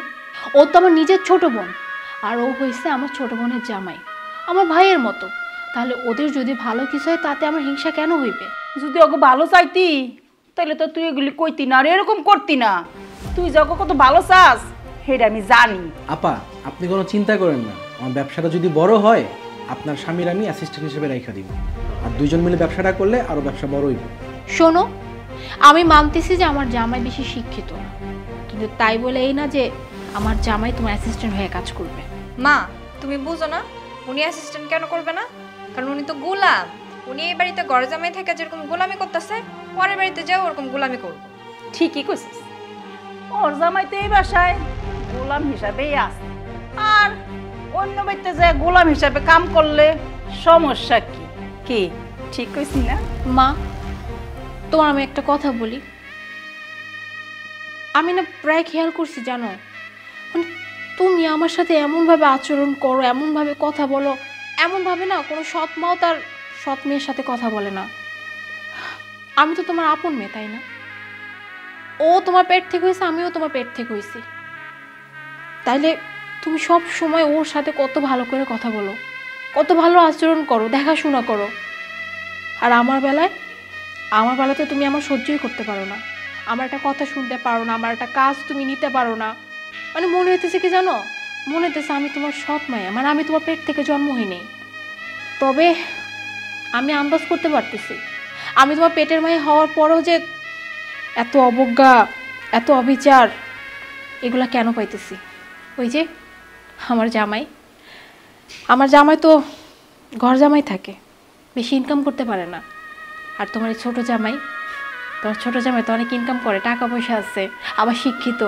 ও তো আমার নিজের ছোট বোন, আর ও হয়েছে আমার ছোট বোনের জামাই, আমার ভাইয়ের মতো। তাহলে ওদের যদি ভালো কিছু হয় তাতে আমার হিংসা কেন হইবে? যদি ওকে ভালো চাইতি তাহলে তো তুই এগুলি কইতি না আর এরকম করতি না। তুই যখন কত ভালো চাস সেটা আমি জানি। আপা, আপনি কোনো চিন্তা করেন না, আমার ব্যবসাটা যদি বড় হয় আপনার স্বামীর আমি অ্যাসিস্ট্যান্ট হিসেবে রেখে দিব, আর দুইজন মিলে ব্যবসাটা করলে আরও ব্যবসা বড় হইব। শোনো, আমি মানতেছি যে আমার জামাই বেশি শিক্ষিত না, কিন্তু তাই বলে এই না যে আমার জামাই তোমার অ্যাসিস্ট্যান্ট হয়ে কাজ করবে। মা, তুমি বুঝো না উনি অ্যাসিস্ট্যান্ট কেন করবে না? কারণ উনি তো গোলাম। উনি এই বাড়িতে ঘরে জামাই থেকে যেরকম গোলামি করতেছে, পরের বাড়িতে যাও ওরকম গোলামি করবো। ঠিকই কইছিস, ওর জামাই তো এই বাসায় গোলাম হিসাবেই আছে, আর অন্য বাড়িতে যে গোলাম হিসাবে কাম করলে সমস্যা কি? কি ঠিক কইছি না? মা, তোমার আমি একটা কথা বলি, আমি না প্রায় খেয়াল করছি জানো, মানে তুমি আমার সাথে এমনভাবে আচরণ করো, এমনভাবে কথা বলো, এমনভাবে না কোনো সৎ মাও তার সৎ মেয়ের সাথে কথা বলে না। আমি তো তোমার আপন মেয়ে, তাই না? ও তোমার পেট থেকে হয়েছে, আমিও তোমার পেট থেকে হয়েছি, তাইলে তুমি সব সময় ওর সাথে কত ভালো করে কথা বলো, কত ভালো আচরণ করো, দেখাশোনা করো। আর আমার বেলায় তো তুমি আমার সহ্যই করতে পারো না, আমার একটা কথা শুনতে পারো না, আমার একটা কাজ তুমি নিতে পারো না। মানে মনে হইতেছে কি জানো, মনে হইতেছে আমি তোমার সৎ মায়া, মানে আমি তোমার পেট থেকে জন্ম হইনি। তবে আমি আন্দাজ করতে পারতেছি আমি তোমার পেটের মায়ে হওয়ার পরেও যে এত অবজ্ঞা, এত অবিচার, এগুলা কেন পাইতেছি। ওই যে আমার জামাই তো ঘর জামাই থাকে, বেশি ইনকাম করতে পারে না। আর তোমার এই ছোটো জামাই তো অনেক ইনকাম করে, টাকা পয়সা আছে, আবার শিক্ষিত।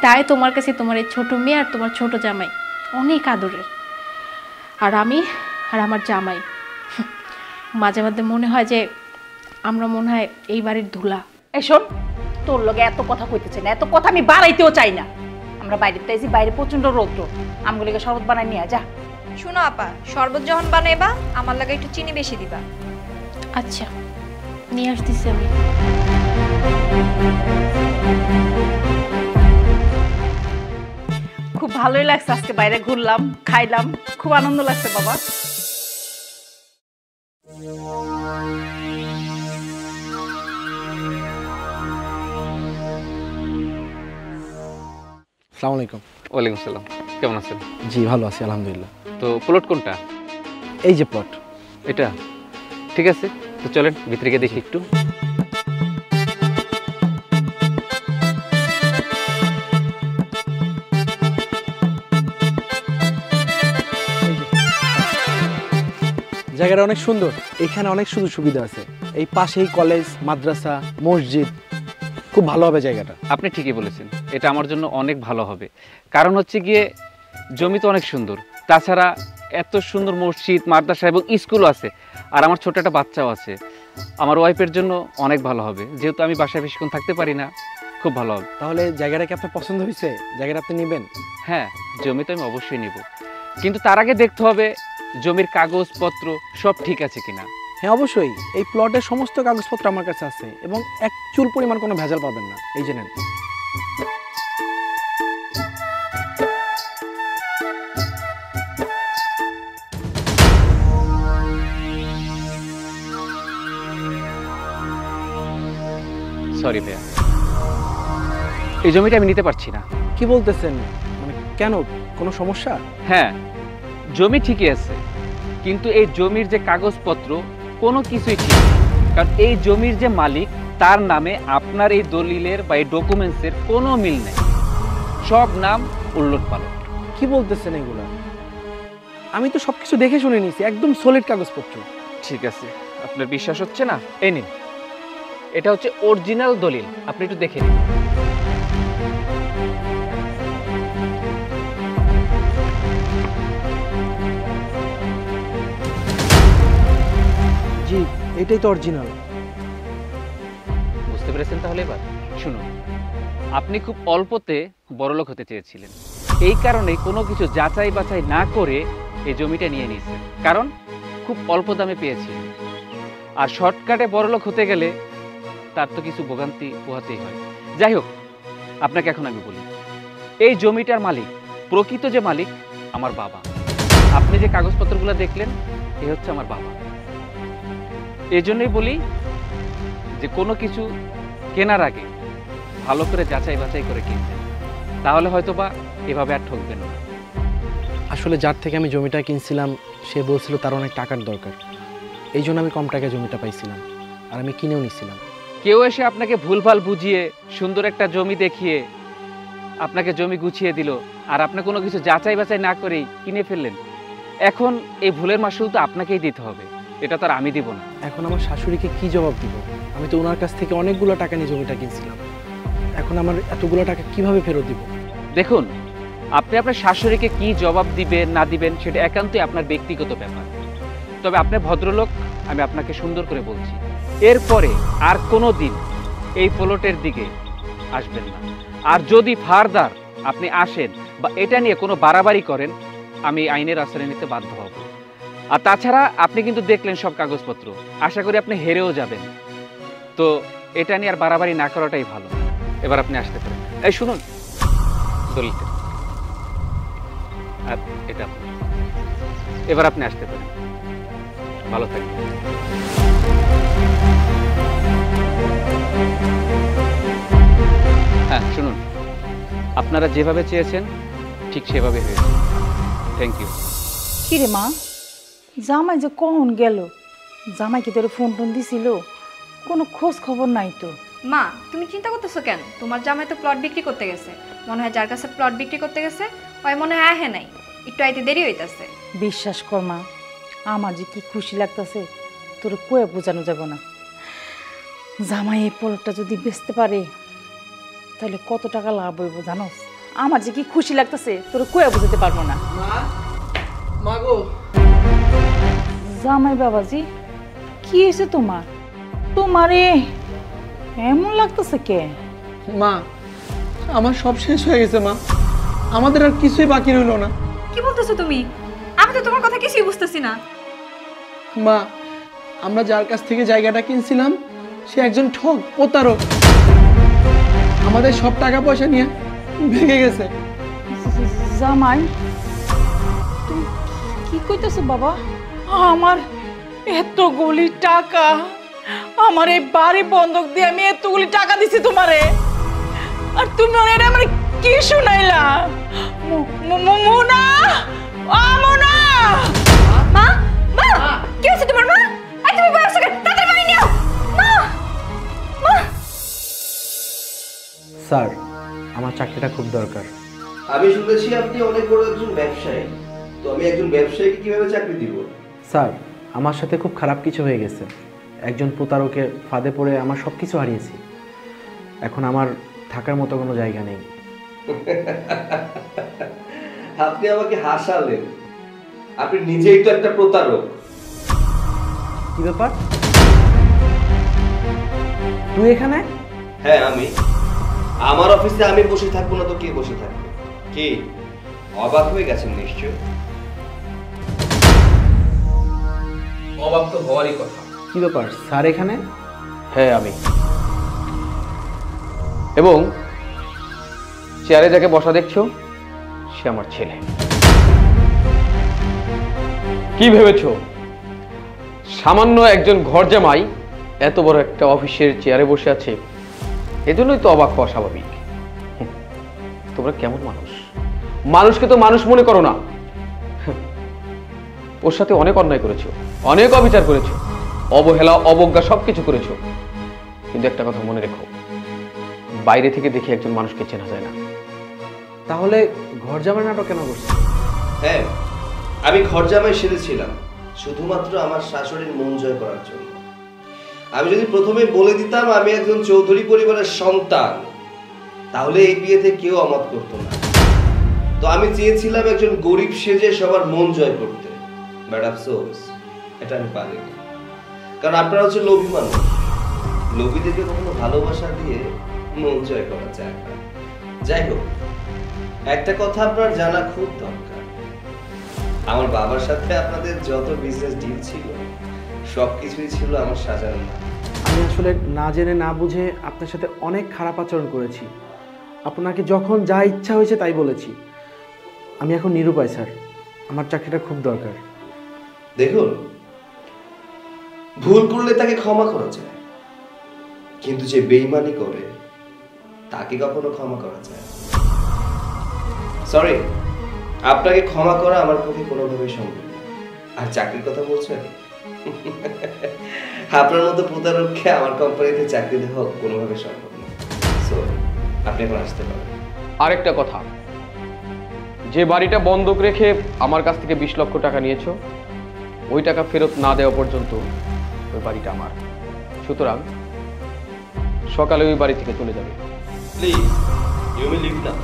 তাই তোমার কাছে তোমার এই ছোটো মেয়ে আর তোমার ছোটো জামাই অনেক আদরের। আর আমি আর আমার জামাই মাঝে মাঝে মনে হয় যে আমরা মনে হয় এই বাড়ির ধুলা। এই শোন, তোর লগে এত কথা কইতেছে না, এত কথা আমি বাড়াইতেও চাই না। আমরা বাইরে তাইছি, বাইরে প্রচন্ড রৌদ্র, আমগুলিকে শরবত বানাই নিয়ে যা। শোনো আপা, শরবত যখন বানাইবা আমার লাগে একটু চিনি বেশি দিবা। আচ্ছা, নিয়ে আসতেছি আমি। খুব ভালোই লাগছে, আজকে বাইরে ঘুরলাম, খাইলাম, খুব আনন্দ লাগছে বাবা। আসসালামু আলাইকুম। ওয়ালাইকুম সালাম, কেমন আছেন? জি ভালো আছি আলহামদুলিল্লাহ। তো প্লট কোনটা? এই যে প্লট এটা ঠিক আছে, তো চলেন ভিতরে গিয়ে দেখি একটু। জায়গাটা অনেক সুন্দর, এখানে অনেক সুযোগ সুবিধা আছে, এই পাশেই কলেজ, মাদ্রাসা, মসজিদ, খুব ভালো হবে জায়গাটা। আপনি ঠিকই বলেছেন, এটা আমার জন্য অনেক ভালো হবে। কারণ হচ্ছে গিয়ে জমি তো অনেক সুন্দর, তাছাড়া এত সুন্দর মসজিদ, মাদ্রাসা এবং স্কুলও আছে, আর আমার ছোট একটা বাচ্চাও আছে। আমার ওয়াইফের জন্য অনেক ভালো হবে, যেহেতু আমি বাসায় বেশিক্ষণ থাকতে পারি না, খুব ভালো হবে। তাহলে জায়গাটা কি আপনার পছন্দ হয়েছে? জায়গাটা আপনি নেবেন? হ্যাঁ, জমি তো আমি অবশ্যই নেব, কিন্তু তার আগে দেখতে হবে জমির কাগজপত্র সব ঠিক আছে কিনা। হ্যাঁ অবশ্যই, এই প্লটের সমস্ত কাগজপত্র আমার কাছে আছে এবং এক চুল পরিমাণ কোনো ভেজাল পাবেন না। এই যে নেন। সরি ভাইয়া, এই জমিটা আমি নিতে পারছি না। কি বলতেছেন? মানে কেন, কোনো সমস্যা? হ্যাঁ, জমি ঠিকই আছে, কিন্তু এই জমির যে কাগজপত্র কোনো কিছুই ঠিক নেই। কারণ এই জমির যে মালিক তার নামে আপনার এই দলিলের বা এই ডকুমেন্টসের কোনো মিল নেই, সব নাম উল্লটপালট। কি বলতেছেন এগুলা? আমি তো সবকিছু দেখে শুনে নিয়েছি, একদম সলিড কাগজপত্র। ঠিক আছে, আপনার বিশ্বাস হচ্ছে না? এই নিন, এটা হচ্ছে অরিজিনাল দলিল, আপনি একটু দেখে নিন। জি, এটাই তো অরিজিনাল। বুঝতে পেরেছেন তাহলে? এবার শুনুন, আপনি খুব অল্পতে বড়লোক হতে চেয়েছিলেন, এই কারণে কোনো কিছু যাচাই বাছাই না করে এই জমিটা নিয়ে নিয়েছেন, কারণ খুব অল্প দামে পেয়েছিলেন। আর শর্টকাটে বড়লোক হতে গেলে তার তো কিছু ভোগান্তি পোহাতেই হয়। যাই হোক, আপনাকে এখন আমি বলি, এই জমিটার মালিক, প্রকৃত যে মালিক, আমার বাবা। আপনি যে কাগজপত্রগুলো দেখলেন, এ হচ্ছে আমার বাবা। এই জন্যই বলি যে কোনো কিছু কেনার আগে ভালো করে যাচাই বাছাই করে কিনবেন, তাহলে হয়তোবা এভাবে আর ঠকবেন না। আসলে যার থেকে আমি জমিটা কিনছিলাম সে বলছিল তার অনেক টাকার দরকার, এই জন্য আমি কম টাকায় জমিটা পাইছিলাম আর আমি কিনেও নিছিলাম। কেউ এসে আপনাকে ভুলভাল বুঝিয়ে সুন্দর একটা জমি দেখিয়ে আপনাকে জমি গুছিয়ে দিল, আর আপনি কোনো কিছু যাচাই বাছাই না করেই কিনে ফেললেন। এখন এই ভুলের মাসুল তো আপনাকেই দিতে হবে, এটা তো আর আমি দিব না। এখন আমার শাশুড়িকে কি জবাব দিব? আমি তো ওনার কাছ থেকে অনেকগুলো টাকা নিয়ে জমিটা কিনছিলাম, এখন আমার এতগুলো টাকা কিভাবে ফেরত দিব? দেখুন, আপনি আপনার শাশুড়িকে কি জবাব দিবেন না দিবেন সেটা একান্তই আপনার ব্যক্তিগত ব্যাপার। তবে আপনি ভদ্রলোক, আমি আপনাকে সুন্দর করে বলছি, এরপরে আর কোনো দিন এই প্লটের দিকে আসবেন না। আর যদি ফার্দার আপনি আসেন বা এটা নিয়ে কোনো বাড়াবাড়ি করেন, আমি আইনের আশ্রয় নিতে বাধ্য হব। আর তাছাড়া আপনি কিন্তু দেখলেন সব কাগজপত্র, আশা করি আপনি হেরেও যাবেন। তো এটা নিয়ে আর বাড়াবাড়ি না করাটাই ভালো। এবার আপনি আসতে পারেন। এই শুনুন, দলিলটা আর এটা আপনার। এবার আপনি আসতে পারেন, ভালো থাকবেন। হ্যাঁ শুনুন, আপনারা যেভাবে চেয়েছেন ঠিক সেভাবে হয়েছে। Thank you. কিরে মা, জামাই যে কখন গেল? জামাই কি তোর ফোন টোন দিছিল? কোনো খোঁজ খবর নাই তো। মা, তুমি চিন্তা করতেছো কেন? তোমার জামাই তো প্লট বিক্রি করতে গেছে, মনে হয় যার কাছে প্লট বিক্রি করতে গেছে ওই মনে হয় আহে নাই, একটু আইতে দেরি হইতাছে। বিশ্বাস কর মা, আমার যে কি খুশি লাগতেছে তোর কয়ে বোঝানো যাব না। জামাই এই প্লটটা যদি বেচতে পারে তাহলে কত টাকা লাভ হইব জানোস? আমার যে কি খুশি লাগতেছে তোর কয়ে বোঝাতে পারবো না। জামাই বাবাজি, কি হয়েছে তোমার? তোমারে এমন লাগতেছে কে? মা, আমার সব শেষ হয়ে গেছে মা, আমাদের আর কিছুই বাকি রইল না। কি বলতেছো তুমি? আমি তো তোমার কথা কিছুই বুঝতেছি না। মা, আমরা যার কাছ থেকে জায়গাটা কিনছিলাম সে একজন ঠক, প্রতারক, আমাদের সব টাকা পয়সা নিয়ে ভেঙে গেছে। জামাই, তুমি কি কইতেছো বাবা? আমার এতগুলি টাকা, আমার এই বাড়ি বন্ধক দিয়ে আমি এতগুলি টাকা দিছি তোমারে, আর তুমি ওরে আমার কি শুনাইলা? মুনা, ও মুনা! মা, মা, কি হয়েছে তোমার? মা, এই তুমি বয়স থেকে তাড়াতাড়ি পানি নিও। মা, মা। স্যার, আমার চাকরিটা খুব দরকার। আমি শুনেছি আপনি অনেক বড় একজন ব্যবসায়ী, তো আমি একজন ব্যবসায়ীকে কিভাবে চাকরি দিব? স্যার, আমার সাথে খুব খারাপ কিছু হয়ে গেছে, একজন প্রতারকের ফাঁদে পড়ে আমার সব কিছু হারিয়েছি, এখন আমার থাকার মতো কোনো জায়গা নেই। আপনি আমাকে হাসালেন, আপনি নিজেই তো একটা প্রতারক। কি ব্যাপার, তুই এখানে? হ্যাঁ আমি, আমার অফিসে আমি বসে থাকবো না তো কে বসে থাকবে? কি অবাক হয়ে গেছেন নিশ্চয়? অবাক তো হওয়ারই কথা। কি ব্যাপার, স্যার এখানে? হ্যাঁ আমি, এবং চেয়ারে যাকে বসা দেখছো সে আমার ছেলে। কি ভেবেছো সামান্য একজন ঘর জামাই এত বড় একটা অফিসের চেয়ারে বসে আছে? এজন্যই তো অবাক হওয়া স্বাভাবিক। তোমরা কেমন মানুষ, মানুষকে তো মানুষ মনে করো না। ওর সাথে অনেক অন্যায় করেছো, অনেক অবিচার করেছো, অবহেলা অবজ্ঞা সবকিছু করেছো, কিন্তু একটা কথা মনে রেখো, বাইরে থেকে দেখে একজন মানুষকে চেনা যায় না। তাহলে ঘর জামাই নাটক কেন করছে? হ্যাঁ, আমি ঘর জামাই সেরেছিলাম শুধুমাত্র আমার শাশুড়ির মন জয় করার জন্য। আমি যদি প্রথমে বলে দিতাম আমি একজন চৌধুরী পরিবারের সন্তান, তাহলে এই বিয়েতে কেউ অমত করতো না। তো আমি চেয়েছিলাম একজন গরিব সেজে সবার মন জয় করতে, বাট আফসোস এটা আমি পারিনি। কারণ আপনারা হচ্ছে লোভী মানুষ, লোভীদেরকে কখনো ভালোবাসা দিয়ে মন জয় করা যায় না। যাই হোক, একটা কথা আপনার জানা খুব দরকার, আমার বাবার সাথে আপনাদের যত বিজনেস ডিল ছিল সবকিছুই ছিল আমার সাজানো না। আমি আসলে না জেনে না বুঝে আপনার সাথে অনেক খারাপ আচরণ করেছি। আপনাকে যখন যা ইচ্ছা হয়েছে তাই বলেছি। আমি এখন নিরুপায় স্যার, আমার চাকরিটা খুব দরকার। দেখুন, ভুল করলে তাকে ক্ষমা করা যায়, কিন্তু যে বেঈমানি করে তাকে কখনো ক্ষমা করা যায় না। সরি, আপনাকে ক্ষমা করা আমার পক্ষে কোনোভাবেই সম্ভব না। আর চাকরির কথা বলছেন, আপনার মতো প্রতারককে আমার কোম্পানিতে চাকরি দেওয়া কোনোভাবে সম্ভব না। সো আপনি এখন আসতে পারেন। আরেকটা কথা, যে বাড়িটা বন্ধক রেখে আমার কাছ থেকে 20 লক্ষ টাকা নিয়েছো, ওই টাকা ফেরত না দেওয়া পর্যন্ত ওই বাড়িটা আমার। সুতরাং সকালে ওই বাড়ি থেকে চলে যাবে। প্লিজ, ইউ উইল লিভ নাও।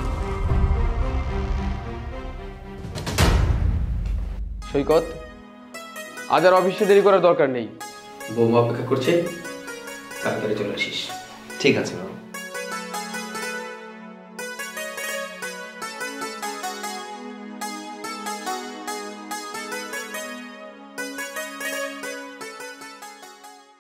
সৈকত, আজ আর অফিসে দেরি করার দরকার নেই, বৌমা অপেক্ষা করছে, তাড়াতাড়ি চলে আসিস। ঠিক আছে বাবা।